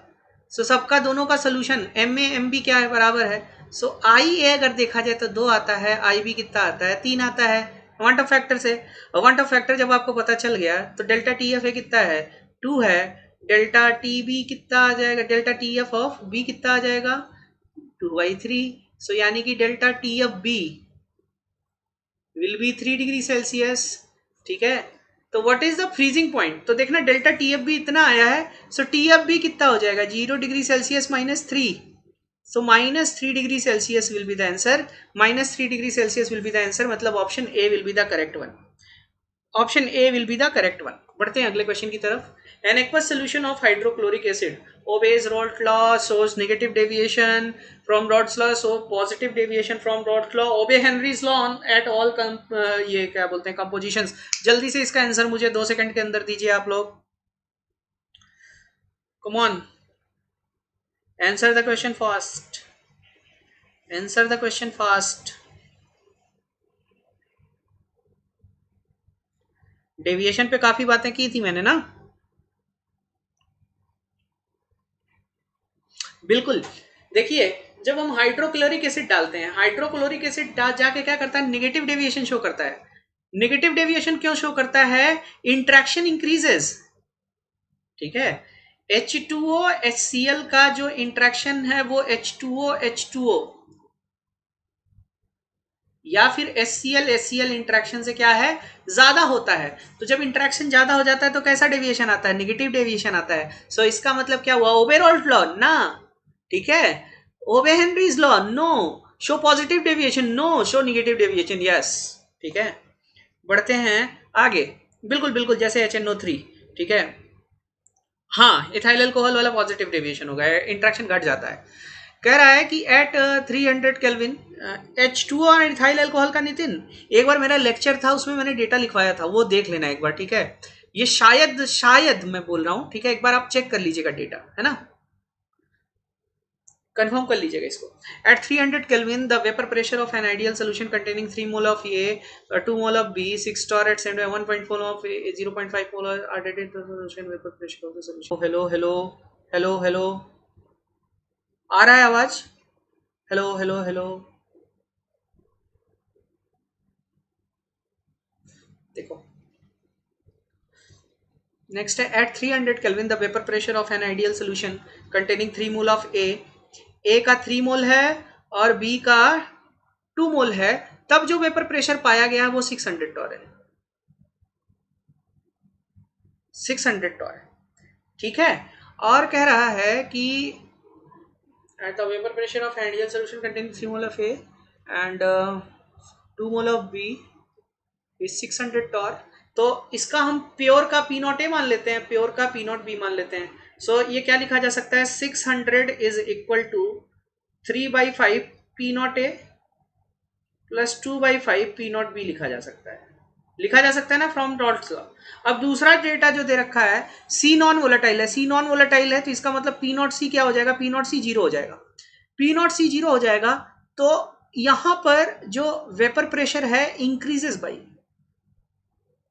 [SPEAKER 1] So सबका दोनों का solution M A M B क्या है, बराबर है। सो आई ए अगर देखा जाए तो 2 आता है, आई बी कितना आता है, 3 आता है, वांट ऑफ फैक्टर से। वांट ऑफ फैक्टर जब आपको पता चल गया तो डेल्टा टी एफ ए कितना है, 2 है, डेल्टा टी बी कितना आ जाएगा, delta T F of B कितना आ जाएगा 2/3। सो यानी कि delta T F B will be 3 degree Celsius, ठीक है। तो what is the freezing point? तो देखना डेल्टा टी एफ भी इतना आया है, सो टी एफ भी कितना हो जाएगा 0 degree Celsius -3, so -3 degree Celsius will be the answer. -3 degree Celsius will be the answer, मतलब option A will be the correct one. Option A will be the correct one. बढ़ते हैं अगले question की तरफ. An aqueous solution of hydrochloric acid obeys Raoult law, shows negative deviation from Raoult's law, so positive deviation from Raoult's law, obey Henry's law on at all ये क्या बोलते हैं compositions. जल्दी से इसका आंसर मुझे 2 सेकंड के अंदर दीजिए आप लोग. Come on, answer the question fast. Answer the question fast. Deviation पे काफी बातें की थी मैंने ना. बिल्कुल. देखिए, जब हम हाइड्रोक्लोरिक एसिड डालते हैं, हाइड्रोक्लोरिक एसिड जाके क्या करता है, नेगेटिव डेविएशन शो करता है. नेगेटिव डेविएशन क्यों शो करता है? Interaction increases. ठीक है. H2O HCl का जो इंट्रैक्शन है वो H2O H2O या फिर HCl HCl इंट्रैक्शन से क्या है, ज्यादा होता है. तो जब इंट्रैक्शन ज्यादा हो जाता है तो कैसा डेविएशन आता है? नेगेटिव डेविएशन आता है. सो इसका मतलब क्या हुआ? ओबे रॉल्ट लॉ ना. ठीक है. Obey Henry's law no. Show positive deviation no. Show negative deviation yes. ठीक है. बढ़ते हैं आगे. बिल्कुल बिल्कुल जैसे HNO3. ठीक है. हाँ, इथाइल अल्कोहल वाला पॉजिटिव डेविएशन होगा, इंट्रैक्शन घट जाता है. कह रहा है कि एट 300 केल्विन H2O और इथाइल अल्कोहल का. नितिन, एक बार मेरा लेक्चर था उसमें मैंने डेटा लिखवाया था, वो देख लेना एक बार. ठीक है. ये शायद मैं बोल रहा हूँ. ठीक है. एक बार आप चेक कर लीजिएगा डेटा, है ना, कंफर्म कर लीजिएगा इसको. At 300 kelvin the vapour pressure of an ideal solution containing 3 mole of A, 2 mole of B, 6 star at 1.4 of A, 0.5 mole are added to the solution vapour pressure of the solution. Hello hello hello hello, आ रहा है आवाज? Hello hello hello. देखो next है at 300 kelvin the vapour pressure of an ideal solution containing 3 mole of ए का 3 मोल है और B का 2 मोल है, तब जो वेपर प्रेशर पाया गया वो 600 टॉर है. 600 टॉर. ठीक है. और कह रहा है कि at the vapour pressure of ideal solution containing 3 mole of A and 2 mole of B is 600 torr. तो इसका हम प्योर का पी नॉट ए मान लेते हैं, प्योर का पी नॉट बी मान लेते हैं. सो ये क्या लिखा जा सकता है? 600 is equal to 3/5 P not A plus 2/5 P nought B लिखा जा सकता है. लिखा जा सकता है ना फ्रॉम डॉट्स लॉ. अब दूसरा डेटा जो दे रखा है सी नॉन वोलेटाइल है. सी नॉन वोलेटाइल है तो इसका मतलब पी नॉट सी क्या हो जाएगा? पी नॉट सी जीरो हो जाएगा. पी नॉट सी जीरो हो जाएगा तो यहां पर जो वेपर प्रेशर है increases by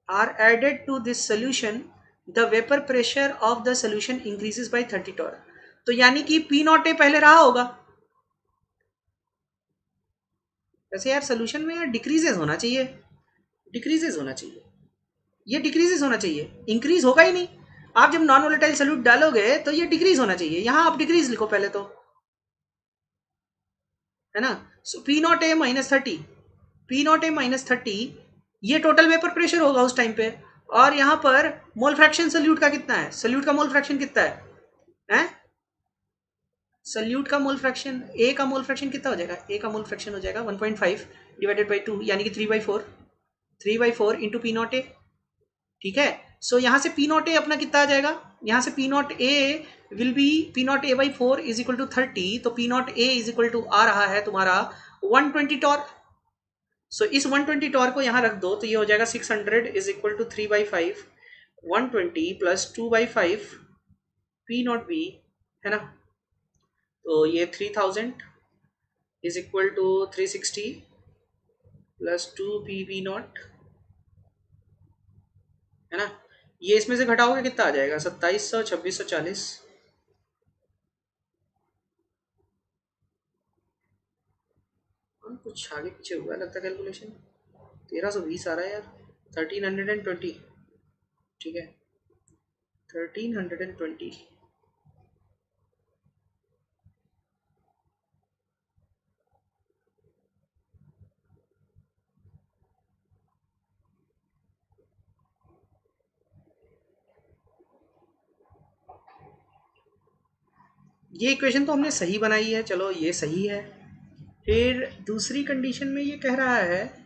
[SPEAKER 1] are added to this solution, the vapor pressure of the solution increases by 30 torr. तो यानी कि P नॉट ए पहले रहा होगा. वैसे यार सोल्यूशन में यार डिक्रीजेस होना चाहिए, डिक्रीजेस होना चाहिए, ये डिक्रीजेस होना चाहिए, इंक्रीज होगा ही नहीं. आप जब नॉन वोलेटाइल सोल्यूट डालोगे तो ये डिक्रीज होना चाहिए. यहां आप डिक्रीज लिखो पहले तो, है ना. सो P not a -30, P not a -30 ये टोटल वेपर प्रेशर होगा उस टाइम पे. और यहां पर मोल फ्रैक्शन सोल्यूट का कितना है? सोल्यूट का मोल फ्रैक्शन कितना है? हैं? सोल्यूट का मोल फ्रैक्शन, ए का मोल फ्रैक्शन कितना हो जाएगा? ए का मोल फ्रैक्शन हो जाएगा 1.5 डिवाइडेड बाई 2 यानी कि 3/4. 3/4 इंटू पी नॉट ए. ठीक है. सो यहां से पी नॉट ए अपना कितना आ जाएगा? यहां से P not A will be P not A by 4 is equal to 30. तो P not A is equal to आ रहा है तुम्हारा 120 टॉर. सो इस 120 टॉर को यहां रख दो तो ये हो जाएगा 600 is equal to 3/5 120 plus 2/5 P nought B, है ना. तो ये 3000 is equal to 360 plus 2 P B nought, है ना. ये इसमें से घटाओगे कितना आ जाएगा? 2700 2640. कुछ आगे पीछे हुआ लगता है कैलकुलेशन. 1320 आ रहा है यार. 1320. ठीक है. 1320. ये इक्वेशन तो हमने सही बनाई है, चलो ये सही है। फिर दूसरी कंडीशन में ये कह रहा है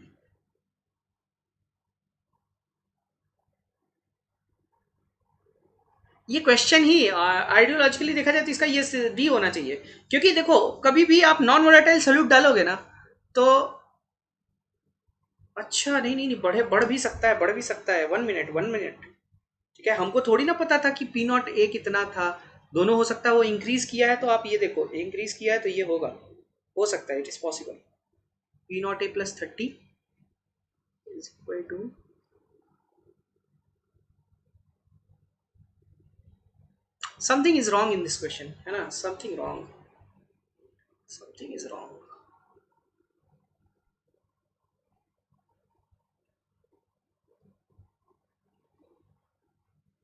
[SPEAKER 1] ये क्वेश्चन ही आइडियोलॉजिकली देखा जाए तो इसका ये डी होना चाहिए, क्योंकि देखो कभी भी आप नॉन वोलेटाइल सोल्यूट डालोगे ना तो अच्छा नहीं नहीं नहीं बढ़ भी सकता है, बढ़ भी सकता है। 1 मिनट 1 मिनट, ठीक है। हमको थोड़ी ना पता था कि पी नॉट ए कितना था, दोनों हो सकता है। वो इंक्रीज किया है तो आप ये देखो इंक्रीज किया है तो ये होगा, हो सकता है, it is possible. P not A plus 30 is equal to, something is wrong in this question, है ना, something wrong, something is wrong.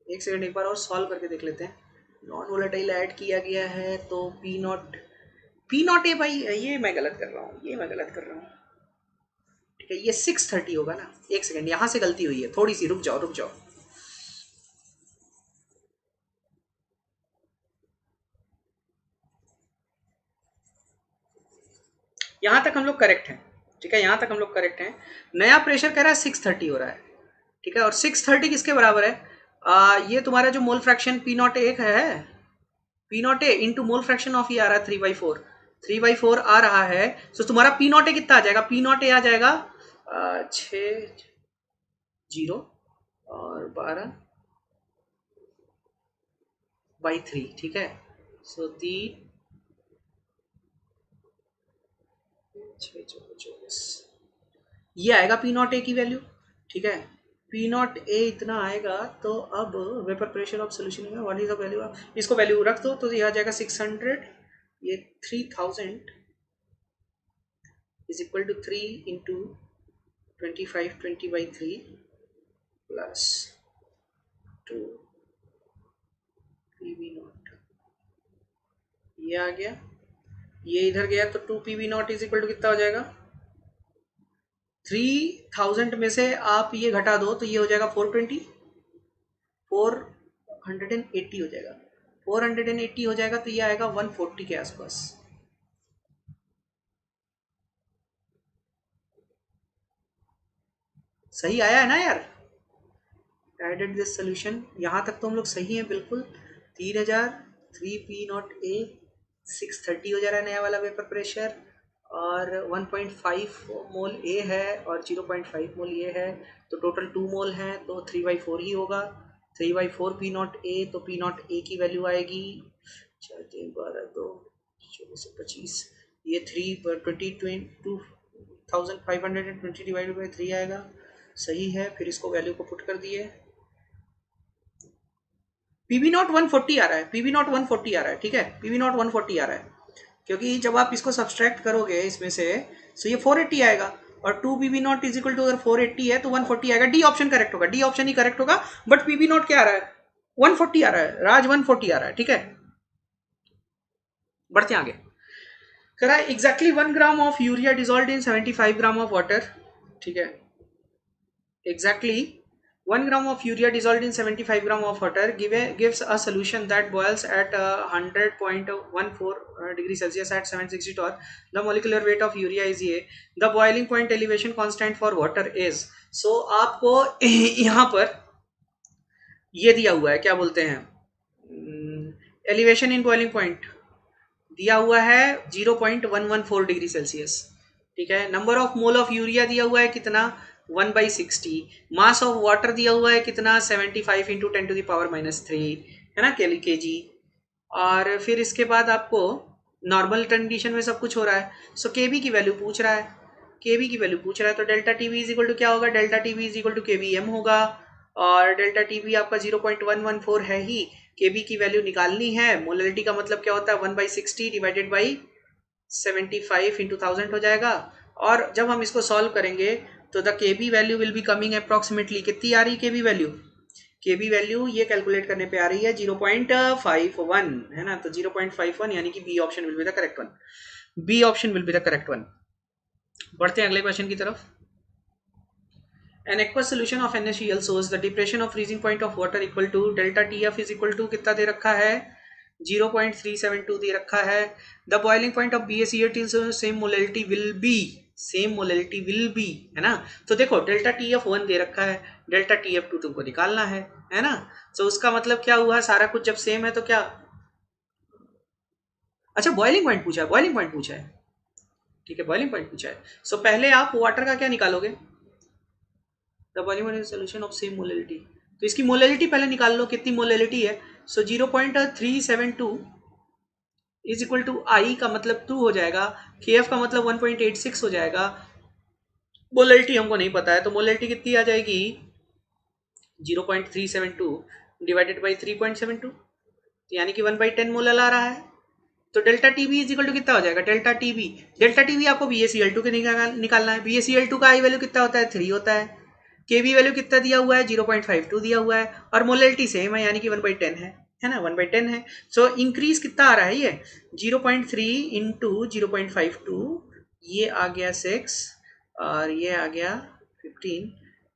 [SPEAKER 1] एक सेकंड, एक बार और सॉल्व करके देख लेते हैं। नॉन वोलेटाइल ऐड किया गया है तो पी नॉट ए भाई, ये मैं गलत कर रहा हूँ, ये मैं गलत कर रहा हूँ। ठीक है, ये 630 होगा ना। एक सेकंड, यहाँ से गलती हुई है थोड़ी सी, रुक जाओ रुक जाओ। यहाँ तक हम लोग करेक्ट हैं, ठीक है, यहाँ तक हम लोग करेक्ट हैं। नया प्रेशर कह रहा है 630 हो रहा है, ठीक है। और 630 किसके बराबर है? ये तुम्हारा जो मोल फ्रैक्शन पी नॉट एक है, P not a into mole fraction of ये आ रहा है 3/4, 3/4 आ रहा है। तो तुम्हारा पी नॉट ए कितना आ जाएगा? पी नॉट ए आ जाएगा 6 0 और 12/3, ठीक है। सो 3 6 24 ये आएगा पी नॉट ए की वैल्यू, ठीक है। पी नॉट ए इतना आएगा। तो अब वेपर प्रेशर ऑफ सोल्यूशन में what is the value of, इसको वैल्यू रख दो तो ये आ जाएगा 600, ये 3000 is equal to 3 into 25/20/3 plus 2 P V nought, ये आ गया। ये इधर गया तो 2 P V nought is equal to कितना हो जाएगा? 3000 में से आप ये घटा दो तो ये हो जाएगा 420, 480 हो जाएगा, 480 हो जाएगा तो ये आएगा 140 के आसपास। सही आया है ना यार? एडेड दिस सोल्यूशन, यहाँ तक तो हम लोग सही हैं बिल्कुल। 3000, 3 P0A, 630 हो जा रहा है नया वाला वेपर प्रेशर, और 1.5 मोल ए है और 0.5 मोल ये है, तो टोटल 2 मोल हैं तो 3/4 ही होगा। 3/4 P0A, तो P0A की वैल्यू आएगी 4 3 12 2 2425, ये 2520 डिवाइडेड बाई 3 आएगा। सही है, फिर इसको वैल्यू को पुट कर दिए। पीवी नॉट 140 आ रहा है, पीवी नॉट 140 आ रहा है, ठीक है, पीवी नॉट 140 आ रहा है, क्योंकि जब आप इसको सब्सट्रैक्ट करोगे इसमें से तो ये 480 आएगा, और 2 P V nought is equal to, अगर 480 है तो 140 आएगा। डी ऑप्शन करेक्ट होगा, डी ऑप्शन ही करेक्ट होगा। बट पीवी नॉट क्या आ रहा है? 140 आ रहा है राज, 140 आ रहा है, ठीक है। बढ़ते आगे। कह रहा है exactly 1 gram of urea dissolve in 75 gram of water, ठीक है। Exactly 1 gram of urea dissolved in 75 gram of water gives a solution that boils at 100.14 degrees Celsius at 760 torr. The molecular weight of urea is ये, the boiling point elevation constant for water is, so आपको यहाँ पर ये दिया हुआ है, क्या बोलते हैं, एलिवेशन इन बॉइलिंग पॉइंट दिया हुआ है 0.114 डिग्री सेल्सियस, ठीक है। Number of mole of urea दिया हुआ है कितना? 1/60। मास ऑफ वाटर दिया हुआ है कितना? 75 इंटू 10⁻³ है ना, के जी। और फिर इसके बाद आपको नॉर्मल कंडीशन में सब कुछ हो रहा है, सो के बी की वैल्यू पूछ रहा है, के बी की वैल्यू पूछ रहा है, तो delta T V is equal to क्या होगा? Delta T V is equal to K B M होगा, और डेल्टा टी वी आपका 0.114 है ही, के बी की वैल्यू निकालनी है। मोलरिटी का मतलब क्या होता है? 1/60 डिवाइडेड बाई 75 इंटू 1000 हो जाएगा। और जब हम इसको सॉल्व करेंगे तो the K B value will be coming approximately, कितनी आ रही K B value? K B value ये कैलकुलेट करने पे आ रही है 0.51, है ना, तो 0.51 यानी कि B option will be the correct one, B option will be the correct one. बढ़ते हैं अगले क्वेश्चन की तरफ। An aqueous solution of NaCl shows the depression of freezing point of water equal to delta TF is equal to कितना दे रखा है? 0.372 दे रखा है। The boiling point of BaCl same molality will B, same molality will B, है ना। तो देखो delta TF1 दे रखा है, डेल्टा TF2 तुमको निकालना है ना। तो उसका मतलब क्या हुआ, सारा कुछ जब सेम है तो क्या, अच्छा बॉइलिंग पॉइंट पूछा है, बॉइलिंग पॉइंट पूछा है, ठीक है बॉइलिंग पॉइंट पूछा है। सो पहले आप वाटर का क्या निकालोगे, the boiling point solution of same molality, तो इसकी मोलैलिटी पहले निकाल लो कितनी मोलैलिटी है। सो 0.372 इज इक्वल टू आई का मतलब 2 हो जाएगा, के एफ का मतलब 1.86 हो जाएगा। मोलैलिटी हमको नहीं पता है, तो मोलैलिटी कितनी आ जाएगी, 0.372 डिवाइडेड बाई 3.72, यानी कि 1/10 मोलर आ रहा है। तो delta T B is equal to कितना हो जाएगा, delta T B, delta T B आपको BaCl2 के निकालना है। BaCl2 का आई वैल्यू कितना होता है, 3 होता है। के बी वैल्यू कितना दिया हुआ है, 0.52 दिया हुआ है, और मोलैलिटी सेम है यानी कि 1/10 है ना, 1/10 है। सो इंक्रीज कितना आ रहा है, ये 0.3 इंटू 0.52, ये आ गया 6 और ये आ गया 15,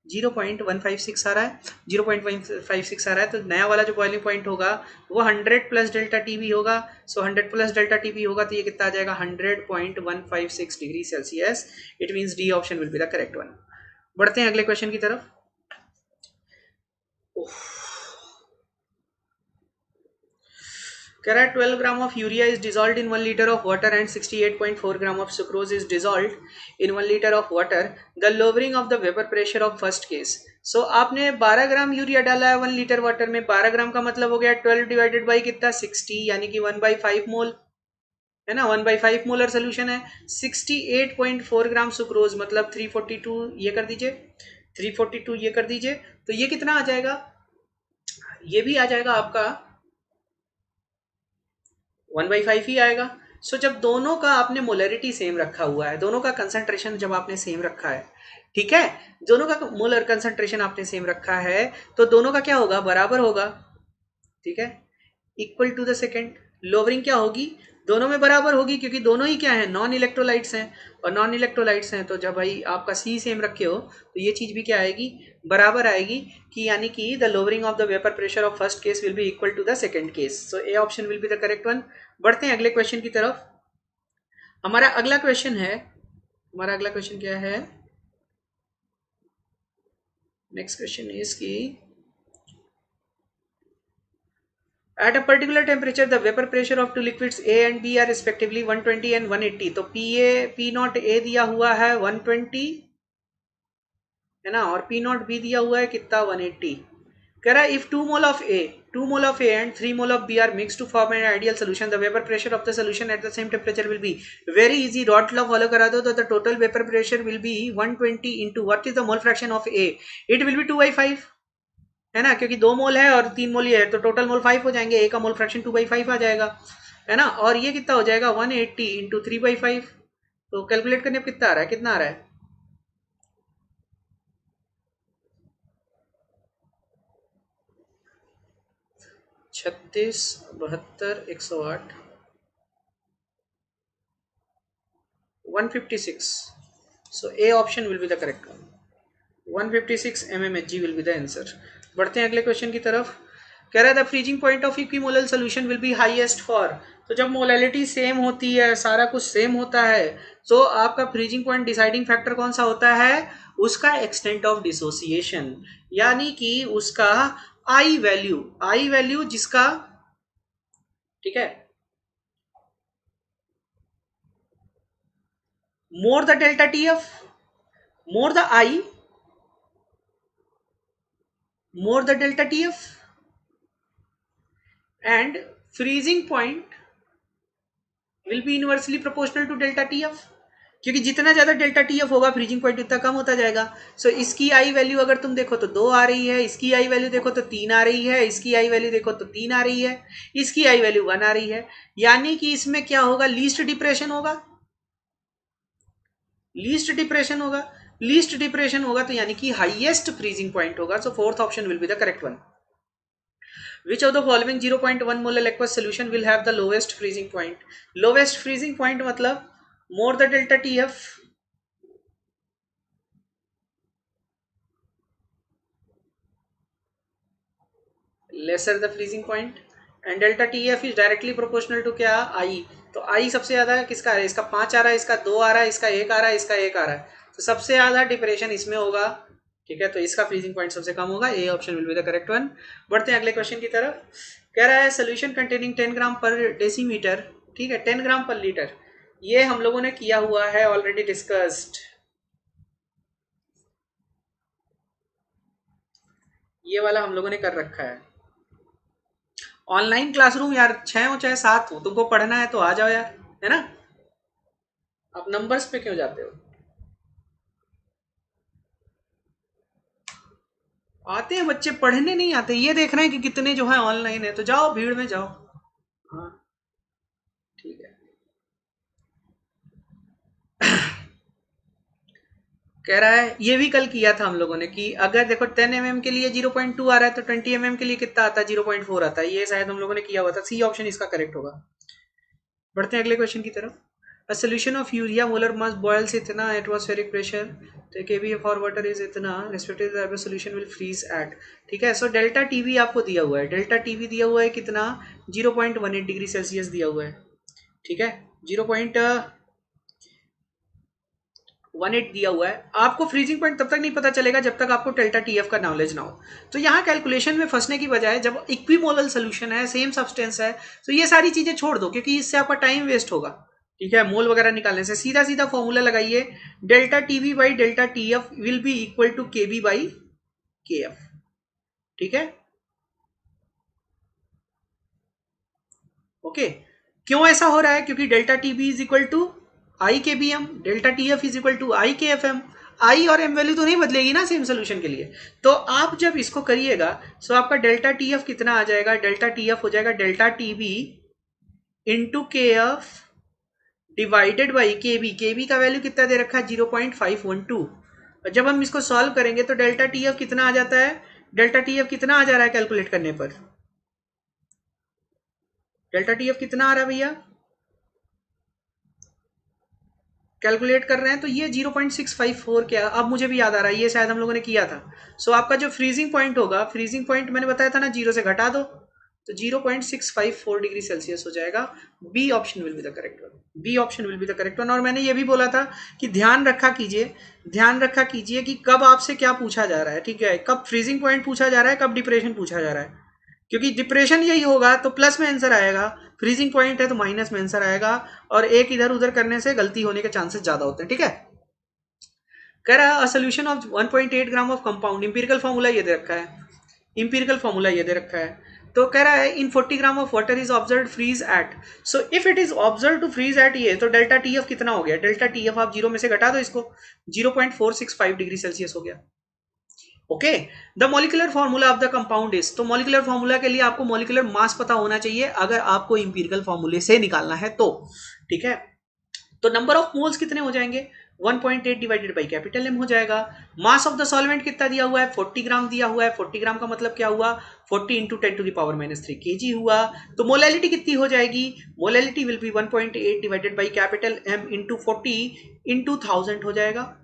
[SPEAKER 1] 0.156 आ रहा है, 0.156 आ रहा है। तो नया वाला जो बॉइलिंग पॉइंट होगा वो 100 प्लस डेल्टा टी बी होगा। सो 100 प्लस डेल्टा टी बी होगा तो ये कितना आ जाएगा, 100.156 degree Celsius. It means D option will be the correct one. बढ़ते हैं अगले क्वेश्चन की तरफ। कह रहा है 12 gram of urea is dissolve in 1 litre of water and 68.4 gram of sucrose is dissolve in 1 litre of water, the lowering of the vapour pressure of first case. So आपने 12 gram urea डाला है 1 litre water में, 12 ग्राम का मतलब हो गया 12 divided by कितना, 60, यानी कि 1/5 मोल, है ना, 1/5 मोलर सोल्यूशन है। 68.4 ग्राम सुक्रोज मतलब 342, ये कर दीजिए 342, ये कर दीजिए, तो ये कितना आ जाएगा, ये भी आ जाएगा आपका 1/5 ही आएगा। सो जब दोनों का आपने मोलरिटी सेम रखा हुआ है, दोनों का कंसंट्रेशन जब आपने सेम रखा है, ठीक है, दोनों का मोलर कंसंट्रेशन आपने सेम रखा है, तो दोनों का क्या होगा, बराबर होगा, ठीक है, equal to the second. Lowering क्या होगी, दोनों में बराबर होगी, क्योंकि दोनों ही क्या है, नॉन इलेक्ट्रोलाइट्स हैं, और नॉन इलेक्ट्रोलाइट्स हैं तो जब भाई आपका सी सेम रखे हो तो ये चीज भी क्या आएगी, बराबर आएगी, कि यानी कि the lowering of the vapour pressure of first case will be equal to the second case. So A option will be the correct one. बढ़ते हैं अगले क्वेश्चन की तरफ। हमारा अगला क्वेश्चन है, हमारा अगला क्वेश्चन क्या है, नेक्स्ट क्वेश्चन इज की at a particular temperature the vapor pressure of two liquids A and B are respectively 120 and 180। तो P नॉट A दिया हुआ है 120, है ना, और P नॉट B दिया हुआ है कितना, 180। कह रहा है if 2 mole of A and 3 mole of B are mixed to form an ideal solution, the vapor pressure of the solution at the same temperature will be, very easy, dot law follow करा दो तो the total vapor pressure will be 120 into what is the mole fraction of A, it will be 2/5, है ना, क्योंकि 2 मोल है और 3 मोल ये है, तो टोटल मोल 5 हो जाएंगे, ए का मोल फ्रैक्शन 2/5 आ जाएगा, है ना, और ये कितना हो जाएगा 180 इंटू 3/5। तो कैलकुलेट करने पर कितना आ रहा है, कितना आ रहा है, 36, 72, 108, 156। So A option will be the correct one, 156 mmHg will be the answer. बढ़ते हैं अगले क्वेश्चन की तरफ। कह रहा है the freezing point of equimolal solution will be highest for, तो जब मोलैलिटी सेम होती है, सारा कुछ सेम होता है, तो आपका फ्रीजिंग पॉइंट डिसाइडिंग फैक्टर कौन सा होता है, उसका एक्सटेंट ऑफ डिसोसिएशन, यानी कि उसका आई वैल्यू, आई वैल्यू जिसका, ठीक है, more the delta T F, more the I, more the delta T F, and freezing point will be inversely proportional to delta T F, क्योंकि जितना ज्यादा delta T F होगा freezing point उतना कम होता जाएगा। सो इसकी आई वैल्यू अगर तुम देखो तो 2 आ रही है, इसकी आई वैल्यू देखो तो 3 आ रही है, इसकी आई वैल्यू देखो तो 3 आ रही है, इसकी आई वैल्यू 1 आ रही है, यानी कि इसमें क्या होगा, लीस्ट डिप्रेशन होगा, लीस्ट डिप्रेशन होगा, लीस्ट डिप्रेशन होगा, तो यानी कि हाईएस्ट फ्रीजिंग पॉइंट होगा। So fourth option will be the correct one. Which of the following 0.1 molar aqueous solution will have the lowest freezing point? Lowest freezing point मतलब more the delta TF, lesser the freezing point, and delta T F is directly proportional to क्या, I. तो आई सबसे ज्यादा किसका है, इसका 5 आ रहा है, इसका 2 आ रहा है, इसका 1 आ रहा है, इसका 1 आ रहा है, तो सबसे ज्यादा डिप्रेशन इसमें होगा। ठीक है, तो इसका फ्रीजिंग पॉइंट सबसे कम होगा, ए option will be the correct one. बढ़ते हैं अगले क्वेश्चन की तरफ। कह रहा है सोल्यूशन कंटेनिंग 10 ग्राम पर डेसीमीटर, ठीक है, 10 ग्राम पर लीटर, ये हम लोगों ने किया हुआ है, ऑलरेडी डिस्कस्ड, ये वाला हम लोगों ने कर रखा है। ऑनलाइन क्लासरूम यार 6 हो चाहे 7 हो, तुमको पढ़ना है तो आ जाओ यार, है ना, आप नंबर्स पे क्यों जाते हो। आते हैं बच्चे, पढ़ने नहीं आते, ये देख रहे हैं कि कितने जो है ऑनलाइन है, तो जाओ भीड़ में जाओ। हाँ ठीक है। कह रहा है ये भी कल किया था हम लोगों ने कि अगर देखो 10 mm के लिए 0.2 आ रहा है तो 20 mm के लिए कितना आता है, 0.4 आता है, ये शायद हम लोगों ने किया हुआ था, सी ऑप्शन इसका करेक्ट होगा। बढ़ते हैं अगले क्वेश्चन की तरफ। A solution of urea molar mass boils इतना एटमॉस्फेरिक प्रेशर, तो केबी फॉर वाटर इज इतना respective solution will freeze at. ठीक है, सो डेल्टा टीवी आपको दिया हुआ है, डेल्टा टीवी दिया हुआ है कितना, 0.18 डिग्री सेल्सियस दिया हुआ है। ठीक है, 0.18 दिया हुआ है। आपको फ्रीजिंग पॉइंट तब तक नहीं पता चलेगा जब तक आपको डेल्टा टीएफ का नॉलेज ना हो। तो यहाँ कैलकुलेशन में फंसने की बजाय जब इक्विमोलल सोल्यूशन है, सेम सब्सटेंस है, तो ये सारी चीजें छोड़ दो, क्योंकि इससे आपका टाइम वेस्ट होगा। ठीक है, मोल वगैरह निकालने से सीधा सीधा फॉर्मूला लगाइए, delta TB by delta TF will be equal to KB by KF. ठीक है, ओके। क्यों ऐसा हो रहा है, क्योंकि delta TB is equal to I K B M, delta T F is equal to I K F M. आई और M value तो नहीं बदलेगी ना सेम सोल्यूशन के लिए। तो आप जब इसको करिएगा तो आपका डेल्टा टी एफ कितना आ जाएगा, डेल्टा टी एफ हो जाएगा डेल्टा टी बी इंटू के एफ डिवाइडेड बाई के बी। के बी का वैल्यू कितना दे रखा है, 0.512। और जब हम इसको सॉल्व करेंगे तो डेल्टा टी एफ कितना आ जाता है, डेल्टा टी एफ कितना आ जा रहा है कैलकुलेट करने पर, डेल्टा टी एफ कितना आ रहा है भैया, कैलकुलेट कर रहे हैं तो ये 0.654 क्या, अब मुझे भी याद आ रहा है, ये शायद हम लोगों ने किया था। सो आपका जो फ्रीजिंग पॉइंट होगा, फ्रीजिंग पॉइंट मैंने बताया था ना, 0 से घटा दो तो 0.654 डिग्री सेल्सियस हो जाएगा। B option will be the correct one, B option will be the correct one. और मैंने ये भी बोला था कि ध्यान रखा कीजिए, ध्यान रखा कीजिए कि कब आपसे क्या पूछा जा रहा है। ठीक है, कब फ्रीजिंग पॉइंट पूछा जा रहा है, कब डिप्रेशन पूछा जा रहा है, क्योंकि डिप्रेशन यही होगा तो प्लस में आंसर आएगा, फ्रीजिंग पॉइंट है तो माइनस में आंसर आएगा, और एक इधर उधर करने से गलती होने के चांसेस ज्यादा होते हैं। ठीक है, कह रहा है अ solution of 1.8 gram of compound, empirical formula ये दे रखा है, इंपीरिकल फॉर्मूला ये दे रखा है। तो कह रहा है in 40 gram of water is observe freeze at, so if it is observe to freeze at ये, तो डेल्टा टी एफ कितना हो गया, डेल्टा टी एफ आप 0 में से घटा दो इसको, 0.465 डिग्री सेल्सियस हो गया। Okay, the molecular formula of the compound is, तो मॉलिकुलर फॉर्मूला के लिए आपको मॉलिकुलर मास पता होना चाहिए अगर आपको इंपीरिकल फॉर्मूले से निकालना है तो। ठीक है, तो नंबर ऑफ मोल्स कितने हो जाएंगे, 1.8 डिवाइडेड बाई कैपिटल एम हो जाएगा। मास ऑफ द सॉल्वेंट कितना दिया हुआ है, 40 ग्राम दिया हुआ है, 40 ग्राम का मतलब क्या हुआ, 40 into 10 to the power -3 kg हुआ। तो मोलैलिटी कितनी हो जाएगी, molality will be 1.8 divided by capital M into 40 into 1000 हो जाएगा,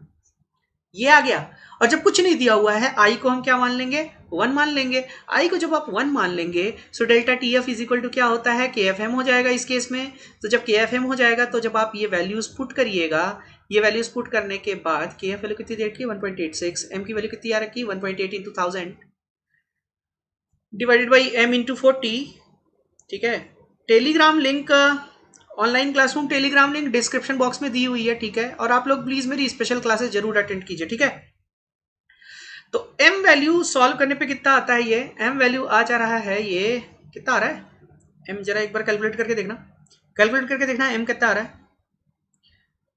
[SPEAKER 1] ये आ गया। और जब कुछ नहीं दिया हुआ है, आई को हम क्या मान लेंगे, 1 मान लेंगे। आई को जब आप 1 मान लेंगे so delta T F is equal to क्या होता है, के एफ एम हो जाएगा इस केस में। तो जब के एफ एम हो जाएगा तो जब आप ये वैल्यूज पुट करिएगा, ये वैल्यूज पुट करने के बाद के एफ वैल्यू कितनी दे रखी है 1.86, एम की वैल्यू कितनी आ रखी है 1.8 into 1000 divided by M into 40। ठीक है, Telegram link, online classroom Telegram link description box में दी हुई है। ठीक है, और आप लोग प्लीज मेरी स्पेशल क्लासेस जरूर अटेंड कीजिए। ठीक है, तो m वैल्यू सॉल्व करने पे कितना आता है, ये m वैल्यू आ जा रहा है, ये कितना आ रहा है, m जरा एक बार कैलकुलेट करके देखना, कैलकुलेट करके देखना m कितना आ रहा है।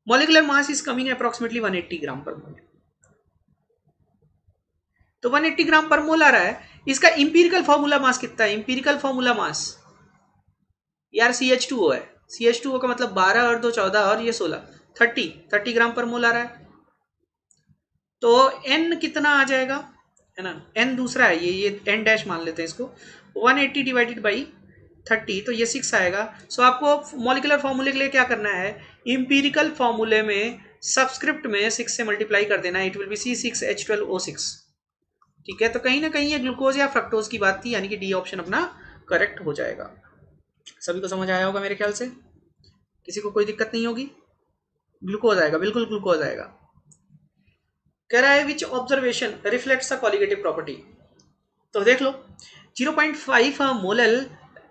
[SPEAKER 1] Molecular mass is coming approximately 180 ग्राम पर मोल, तो 180 ग्राम पर मोल आ रहा है। इसका इंपीरिकल फॉर्मूला मास कितना है, इंपीरिकल फॉर्मूला मास यार CH2O है, CH2O का मतलब 12 और 2 14 और ये 16 30 ग्राम पर मोल आ रहा है। तो n कितना आ जाएगा, है ना, n दूसरा है, ये n डैश मान लेते हैं इसको, 180 डिवाइडेड बाई 30 तो ये 6 आएगा। सो आपको मॉलिकुलर फॉर्मूले के लिए क्या करना है, इंपीरिकल फॉर्मूले में सबस्क्रिप्ट में 6 से मल्टीप्लाई कर देना, इट विल बी C6H12O6। ठीक है, तो कहीं ना कहीं ये ग्लूकोज या फ्रक्टोज की बात थी, यानी कि डी ऑप्शन अपना करेक्ट हो जाएगा। सभी को समझ आया होगा मेरे ख्याल से, किसी को कोई दिक्कत नहीं होगी। ग्लूकोज आएगा, बिल्कुल ग्लूकोज आएगा। कह रहा है which observation reflects the colligative property. तो देख लो 0.5 molal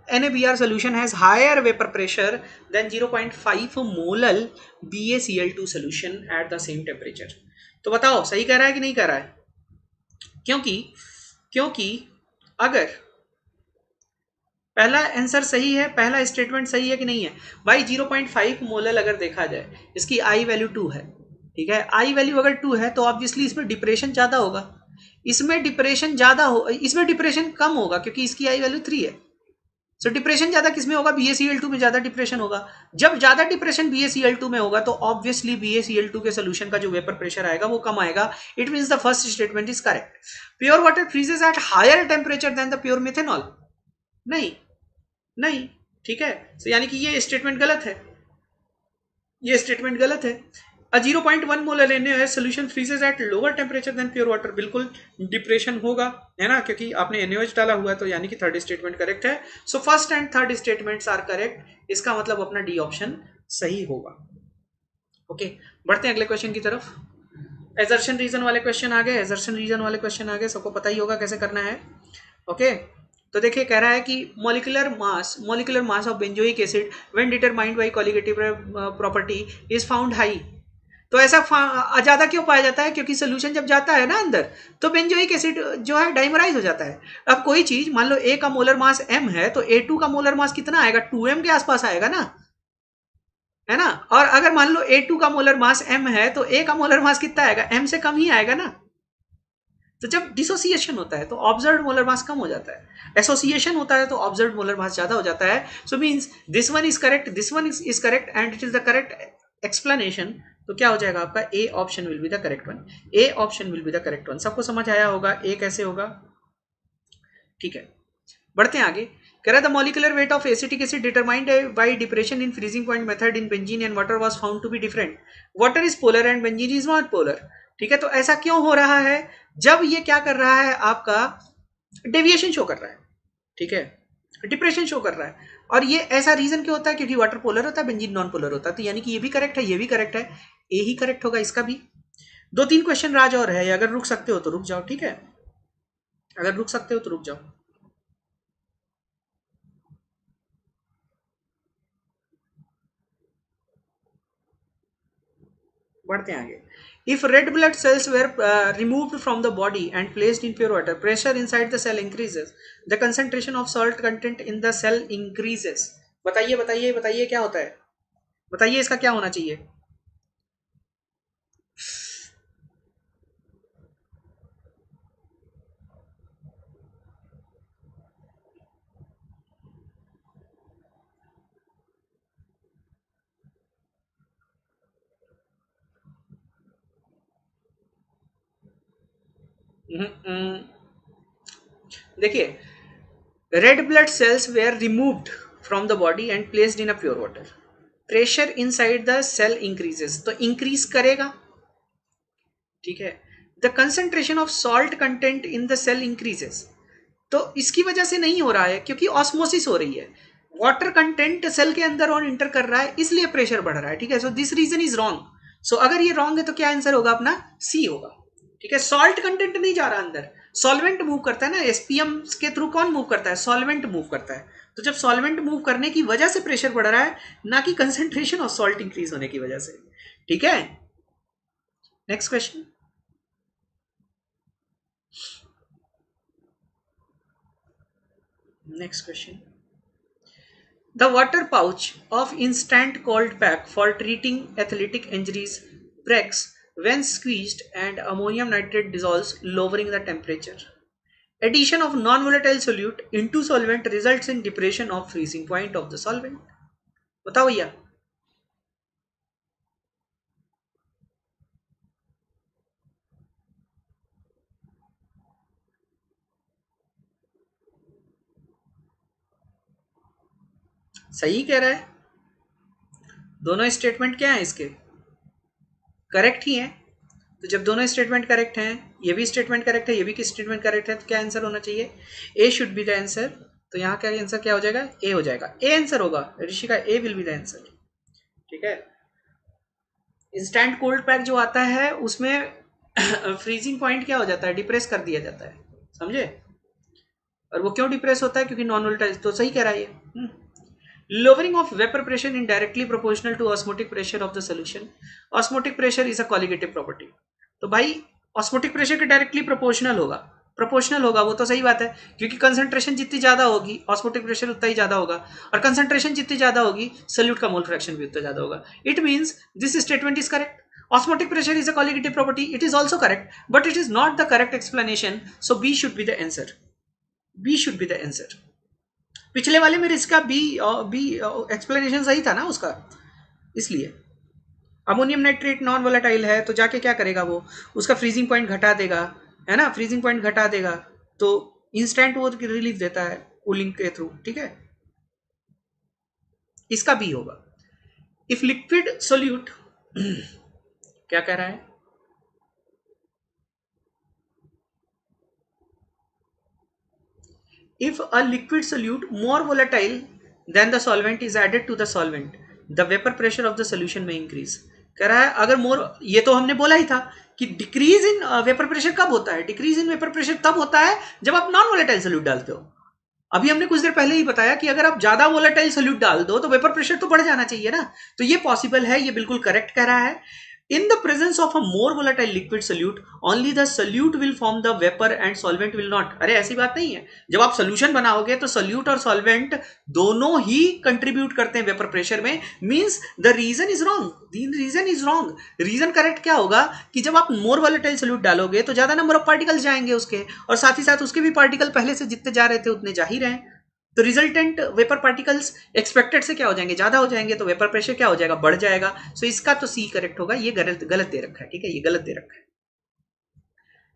[SPEAKER 1] NaBr solution has higher vapor pressure than 0.5 molal BaCl2 solution at the same temperature। तो बताओ सही कह रहा है कि नहीं कह रहा है? क्योंकि क्योंकि अगर पहला आंसर सही है, पहला स्टेटमेंट सही है कि नहीं है भाई, 0.5 मोलल अगर देखा जाए, इसकी आई वैल्यू 2 है, ठीक है, आई वैल्यू अगर 2 है तो ऑब्वियसली इसमें डिप्रेशन ज्यादा होगा, इसमें डिप्रेशन ज्यादा हो, इसमें डिप्रेशन कम होगा क्योंकि इसकी आई वैल्यू 3 है। सो डिप्रेशन ज्यादा किसमें होगा? BaCl2 में ज्यादा डिप्रेशन होगा। जब ज्यादा डिप्रेशन BaCl2 में होगा तो ऑब्वियसली BaCl2 के सोल्यूशन का जो वेपर प्रेशर आएगा वो कम आएगा। It means the first statement is correct. Pure water freezes at higher temperature than the pure methanol. नहीं नहीं, ठीक है, so, यानी कि ये स्टेटमेंट गलत है, ये स्टेटमेंट गलत है। A 0.1 molar NaOH solution freezes at lower temperature than pure water। बिल्कुल डिप्रेशन होगा, है ना, क्योंकि आपने NaOH डाला हुआ है, तो यानी कि थर्ड स्टेटमेंट करेक्ट है। So first and third statements are correct, इसका मतलब अपना डी ऑप्शन सही होगा। ओके, बढ़ते हैं अगले क्वेश्चन की तरफ। एजर्शन रीजन वाले क्वेश्चन आ गए, एजर्शन रीजन वाले क्वेश्चन आ गए, सबको पता ही होगा कैसे करना है। ओके, तो देखिए कह रहा है कि molecular mass of benzoic acid when determined by colligative property is found high. तो ऐसा ज्यादा क्यों पाया जाता है? क्योंकि सोल्यूशन जब जाता है ना अंदर तो बेंजोइक एसिड जो है डाइमराइज हो जाता है। अब कोई चीज मान लो A का मोलर मास m है तो A2 का मोलर मास कितना आएगा? 2m के आसपास आएगा ना, है ना। और अगर मान लो A2 का मोलर मास m है तो A का मोलर मास कितना आएगा? m से कम ही आएगा ना। तो जब डिसोसिएशन होता है तो ऑब्जर्व्ड मोलर मास कम हो जाता है, एसोसिएशन होता है तो ऑब्जर्व्ड मोलर मास ज्यादा हो जाता है। सो means this one is correct, this one is correct and it is the correct explanation. तो क्या हो जाएगा आपका? ए option will be the correct one, A option will be the correct one. सबको समझ आया होगा ए कैसे होगा? ठीक है, बढ़ते हैं आगे। कह रहा था molecular weight of acetic acid determined by depression in freezing point method in benzene and water was found to be different. Water is polar and benzene is not polar. ठीक है, तो ऐसा क्यों हो रहा है? जब ये क्या कर रहा है, आपका डेविएशन शो कर रहा है, ठीक है, डिप्रेशन शो कर रहा है। और ये ऐसा रीजन क्यों होता है? क्योंकि वाटर पोलर होता है, बेंजीन नॉन पोलर होता है। तो यानी कि ये भी करेक्ट है, ये भी करेक्ट है, ए ही करेक्ट होगा इसका भी। 2-3 क्वेश्चन राज और है, अगर रुक सकते हो तो रुक जाओ, ठीक है, अगर रुक सकते हो तो रुक जाओ। बढ़ते हैं आगे। If red blood cells were removed from the body and placed in pure water, pressure inside the cell increases, the concentration of salt content in the cell increases. बताइए बताइए बताइए क्या होता है? बताइए इसका क्या होना चाहिए? देखिए, red blood cells were removed from the body and placed in a pure water, pressure inside the cell increases, तो इंक्रीज करेगा, ठीक है। The concentration of salt content in the cell increases, तो इसकी वजह से नहीं हो रहा है क्योंकि ऑस्मोसिस हो रही है, वाटर कंटेंट सेल के अंदर और इंटर कर रहा है, इसलिए प्रेशर बढ़ रहा है, ठीक है। So this reason is wrong. So अगर ये रॉन्ग है तो क्या आंसर होगा अपना? सी होगा, ठीक है। सॉल्ट कंटेंट नहीं जा रहा अंदर, सॉल्वेंट मूव करता है ना, एसपीएम के थ्रू कौन मूव करता है? सॉल्वेंट मूव करता है। तो जब सॉल्वेंट मूव करने की वजह से प्रेशर बढ़ रहा है, ना कि कंसेंट्रेशन ऑफ सॉल्ट इंक्रीज होने की वजह से, ठीक है। Next question. Next question. The water pouch of instant cold pack for treating athletic injuries breaks when squeezed and ammonium nitrate dissolves, lowering the temperature. Addition of non-volatile solute into solvent results in depression of freezing point of the solvent. बताओ भैया। सही कह रहा है, दोनों statement क्या है इसके? करेक्ट ही है। तो जब दोनों स्टेटमेंट करेक्ट हैं, ये भी स्टेटमेंट करेक्ट है, ये भी स्टेटमेंट करेक्ट है, तो क्या आंसर होना चाहिए? ए शुड बी द आंसर। तो यहाँ का आंसर क्या हो जाएगा, ए हो जाएगा, ए आंसर होगा ऋषिका, ए विल बी द आंसर। ठीक है, इंस्टेंट कोल्ड पैक जो आता है उसमें फ्रीजिंग पॉइंट क्या हो जाता है, डिप्रेस कर दिया जाता है, समझे। और वो क्यों डिप्रेस होता है, क्योंकि नॉन वोलेटाइल, तो सही कह रहा है ये। Lowering of vapor pressure indirectly proportional to osmotic pressure of the solution. Osmotic pressure is a colligative property. तो भाई ऑस्मोटिक प्रेशर के डायरेक्टली प्रोपोर्शनल होगा, वो तो सही बात है, क्योंकि कंसंट्रेशन जितनी ज्यादा होगी ऑस्मोटिक प्रेशर उतना ही ज्यादा होगा, और कंसंट्रेशन जितनी ज्यादा होगी सल्यूट का मोल फ्रैक्शन भी उतना ज्यादा होगा। It means this statement is correct, osmotic pressure is a colligative property, it is also correct, but it is not the correct explanation, so B should be the answer, B should be the answer। पिछले वाले में इसका B explanation सही था ना उसका, इसलिए ammonium nitrate non volatile है तो जाके क्या करेगा, वो उसका फ्रीजिंग पॉइंट घटा देगा, है ना, फ्रीजिंग पॉइंट घटा देगा तो इंस्टेंट वो रिलीफ देता है कूलिंग के थ्रू। ठीक है, इसका बी होगा। इफ लिक्विड सोल्यूट क्या कह रहा है, if a liquid solute more volatile than the solvent is added to the solvent, the vapor pressure of the solution may increase। कह रहा है अगर मोर, ये तो हमने बोला ही था कि डिक्रीज इन वेपर प्रेशर कब होता है, डिक्रीज इन वेपर प्रेशर तब होता है जब आप नॉन वोलेटाइल सोल्यूट डालते हो। अभी हमने कुछ देर पहले ही बताया कि अगर आप ज्यादा वोलेटाइल सोल्यूट डाल दो तो वेपर प्रेशर तो बढ़ जाना चाहिए ना, तो ये पॉसिबल है, ये बिल्कुल करेक्ट कह रहा है। In the presence of a more volatile liquid solute, only the solute will form the vapor and solvent will not। अरे ऐसी बात नहीं है, जब आप सोल्यूशन बनाओगे तो सोल्यूट और सॉल्वेंट दोनों ही कंट्रीब्यूट करते हैं वेपर प्रेशर में, means the reason is wrong. Reason correct क्या होगा कि जब आप मोर वोलेटाइल सोल्यूट डालोगे तो ज्यादा नंबर ऑफ पार्टिकल्स जाएंगे उसके, और साथ ही साथ उसके भी पार्टिकल पहले से जितने जा रहे थे उतने जा ही रहे हैं, तो रिजल्टेंट वेपर पार्टिकल्स एक्सपेक्टेड से क्या हो जाएंगे, ज्यादा हो जाएंगे, तो वेपर प्रेशर क्या हो जाएगा, बढ़ जाएगा। सो इसका तो सी करेक्ट होगा, ये गलत दे रखा है। ठीक है, ये गलत दे रखा है।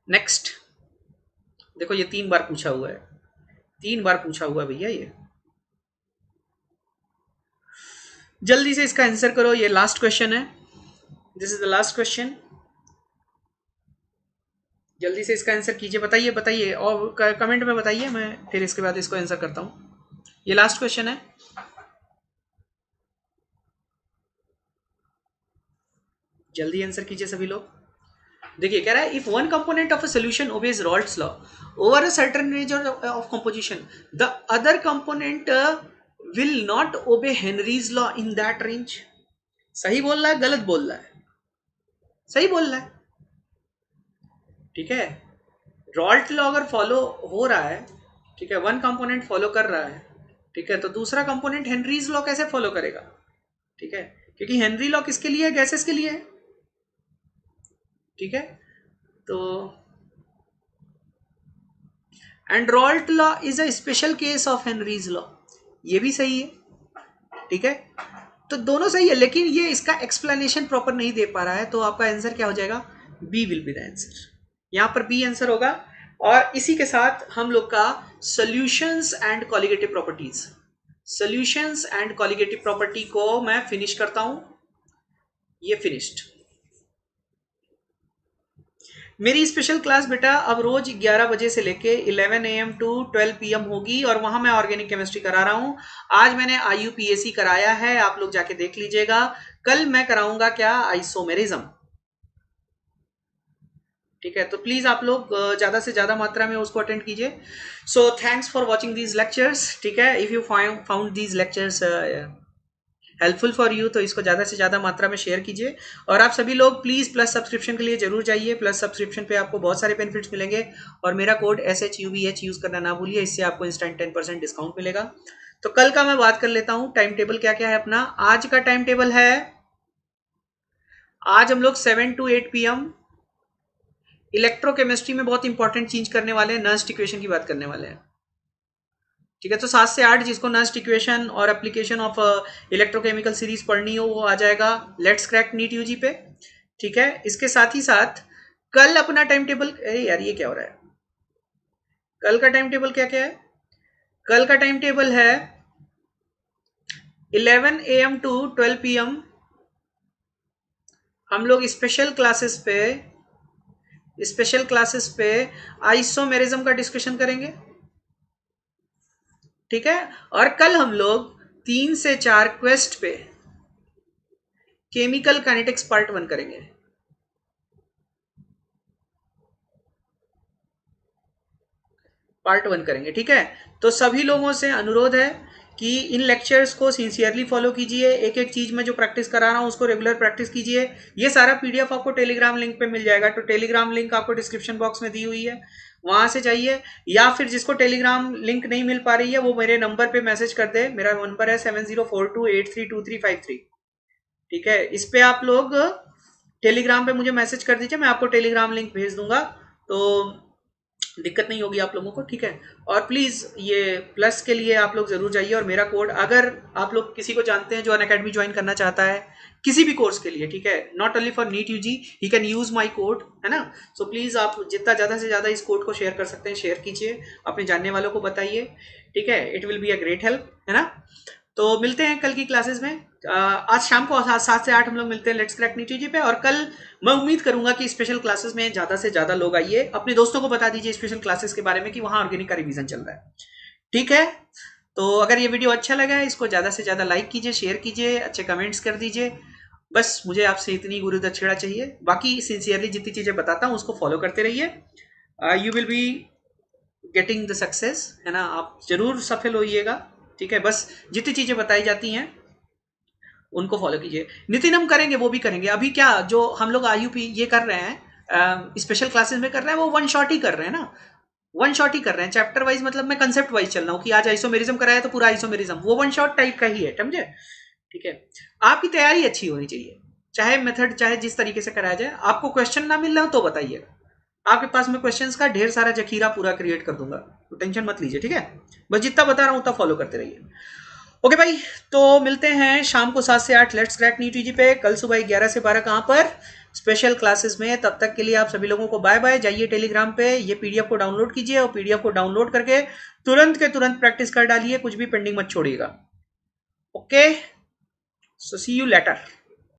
[SPEAKER 1] नेक्स्ट देखो, ये 3 बार पूछा हुआ है, 3 बार पूछा हुआ है भैया, ये जल्दी से इसका आंसर करो, ये लास्ट क्वेश्चन है, this is the last question, जल्दी से इसका आंसर कीजिए, बताइए और कमेंट में बताइए, मैं फिर इसके बाद इसको आंसर करता हूं। ये लास्ट क्वेश्चन है, जल्दी आंसर कीजिए सभी लोग। देखिए कह रहा है if one component of a solution obeys Raoult's law over a certain range of composition, the other component will not obey Henry's law in that range. सही बोल रहा है, गलत बोल रहा है, सही बोल रहा है। ठीक है, रॉल्ट लॉ अगर फॉलो हो रहा है, ठीक है, वन कंपोनेंट फॉलो कर रहा है, ठीक है, तो दूसरा कंपोनेंट हेनरीज लॉ कैसे फॉलो करेगा। ठीक है, क्योंकि हेनरी लॉ किसके लिए है, गैसेस के लिए है। ठीक है, तो and Raoult law is a special case of Henry's law, ये भी सही है। ठीक है, तो दोनों सही है, लेकिन ये इसका एक्सप्लेनेशन प्रॉपर नहीं दे पा रहा है, तो आपका आंसर क्या हो जाएगा, B will be the answer, यहां पर बी आंसर होगा। और इसी के साथ हम लोग का solutions and colligative properties, solutions and colligative property को मैं फिनिश करता हूं, ये फिनिश्ड। मेरी स्पेशल क्लास बेटा अब रोज 11 बजे से लेके 11 AM टू 12 PM होगी, और वहां मैं ऑर्गेनिक केमिस्ट्री करा रहा हूं। आज मैंने IUPAC कराया है, आप लोग जाके देख लीजिएगा। कल मैं कराऊंगा क्या, आइसोमेरिज्म। ठीक है, तो प्लीज आप लोग ज्यादा से ज्यादा मात्रा में उसको अटेंड कीजिए। So thanks for watching these lectures. ठीक है, if you found these lectures helpful for you तो इसको ज़्यादा से ज़्यादा मात्रा में शेयर कीजिए। और आप सभी लोग प्लीज़ प्लस सब्सक्रिप्शन के लिए जरूर जाइए, प्लस सब्सक्रिप्शन पे आपको बहुत सारे बेनिफिट्स मिलेंगे, और मेरा कोड SHUBH यूज़ करना ना भूलिए, इससे आपको इंस्टेंट 10% डिस्काउंट मिलेगा। तो कल का मैं बात कर लेता हूँ, टाइम टेबल क्या क्या है अपना। आज का टाइम टेबल है, आज हम लोग 7 to 8 PM इलेक्ट्रोकेमिस्ट्री में बहुत इंपॉर्टेंट चीज करने वाले हैं, नर्स्ट इक्वेशन की बात करने वाले हैं। ठीक है, तो 7 से 8 जिसको नर्स्ट इक्वेशन और एप्लीकेशन ऑफ इलेक्ट्रोकेमिकल सीरीज पढ़नी हो वो आ जाएगा लेट्स क्रैक नीट यूजी पे। ठीक है, इसके साथ ही साथ कल अपना टाइम टेबल, अरे यार ये क्या हो रहा है, कल का टाइम टेबल क्या क्या है, कल का टाइम टेबल है 11 AM टू 12 PM हम लोग स्पेशल क्लासेस पे आइसोमेरिज्म का डिस्कशन करेंगे। ठीक है। और कल हम लोग 3 से 4 क्वेस्ट पे केमिकल काइनेटिक्स पार्ट 1 करेंगे। पार्ट 1 करेंगे, ठीक है। तो सभी लोगों से अनुरोध है कि इन लेक्चर्स को सिंसियरली फॉलो कीजिए। एक एक चीज में जो प्रैक्टिस करा रहा हूं उसको रेगुलर प्रैक्टिस कीजिए। ये सारा पीडीएफ आपको टेलीग्राम लिंक पे मिल जाएगा, तो टेलीग्राम लिंक आपको डिस्क्रिप्शन बॉक्स में दी हुई है, वहां से जाइए। या फिर जिसको टेलीग्राम लिंक नहीं मिल पा रही है वो मेरे नंबर पे मैसेज कर दे। मेरा नंबर है 7042832353। ठीक है, इस पे आप लोग टेलीग्राम पे मुझे मैसेज कर दीजिए, मैं आपको टेलीग्राम लिंक भेज दूंगा, तो दिक्कत नहीं होगी आप लोगों को, ठीक है। और प्लीज ये प्लस के लिए आप लोग जरूर जाइए। और मेरा कोड, अगर आप लोग किसी को जानते हैं जो अनअकैडमी ज्वाइन करना चाहता है किसी भी कोर्स के लिए, ठीक है, not only for NEET UG, he can use my code, है ना। सो प्लीज आप जितना ज्यादा से ज्यादा इस कोड को शेयर कर सकते हैं शेयर कीजिए, अपने जानने वालों को बताइए, ठीक है। It will be a great help, है ना। तो मिलते हैं कल की क्लासेस में। आज शाम को 7 से 8 हम लोग मिलते हैं लेट्स क्रैक नीट यूजी पे। और कल मैं उम्मीद करूंगा कि स्पेशल क्लासेस में ज्यादा से ज्यादा लोग आइए। अपने दोस्तों को बता दीजिए स्पेशल क्लासेस के बारे में कि वहां ऑर्गेनिक का रिवीजन चल रहा है, ठीक है। तो अगर ये वीडियो अच्छा लगा है इसको ज्यादा से ज्यादा लाइक कीजिए, शेयर कीजिए, अच्छे कमेंट्स कर दीजिए। बस मुझे आपसे इतनी गुरु दक्षिणा चाहिए। बाकी सिंसियरली जितनी चीजें बताता हूँ उसको फॉलो करते रहिए, you will be getting the success, है ना। आप जरूर सफल होइएगा, ठीक है। बस जितनी चीजें बताई जाती हैं उनको फॉलो कीजिए। नितिन हम करेंगे, वो भी करेंगे। अभी क्या जो हम लोग आईयूपी ये कर रहे हैं स्पेशल क्लासेस में कर रहे हैं, वो वन शॉट ही कर रहे हैं ना, वन शॉट ही कर रहे हैं चैप्टर वाइज। मतलब मैं कंसेप्ट वाइज चल रहा हूँ कि आज आइसोमेरिज्म कराया तो पूरा आइसोमेरिज्म, वो वन शॉट टाइप का ही है, समझे, ठीक है। आपकी तैयारी अच्छी होनी चाहिए, चाहे मेथड चाहे जिस तरीके से कराया जाए। आपको क्वेश्चन ना मिल रहा हो तो बताइएगा, आपके पास में क्वेश्चंस का ढेर सारा जखीरा पूरा क्रिएट कर दूंगा, तो टेंशन मत लीजिए, ठीक है। बस जितना बता रहा हूं उतना फॉलो करते रहिए। ओके भाई, तो मिलते हैं शाम को 7 से 8 लेट्स क्रैक नीट यूजी पे। कल सुबह 11 से 12 कहां पर, स्पेशल क्लासेस में। तब तक के लिए आप सभी लोगों को बाय बाय। जाइए टेलीग्राम पे, ये पीडीएफ को डाउनलोड कीजिए और पीडीएफ को डाउनलोड करके तुरंत के तुरंत प्रैक्टिस कर डालिए, कुछ भी पेंडिंग मत छोड़िएगा। Okay, so see you letter.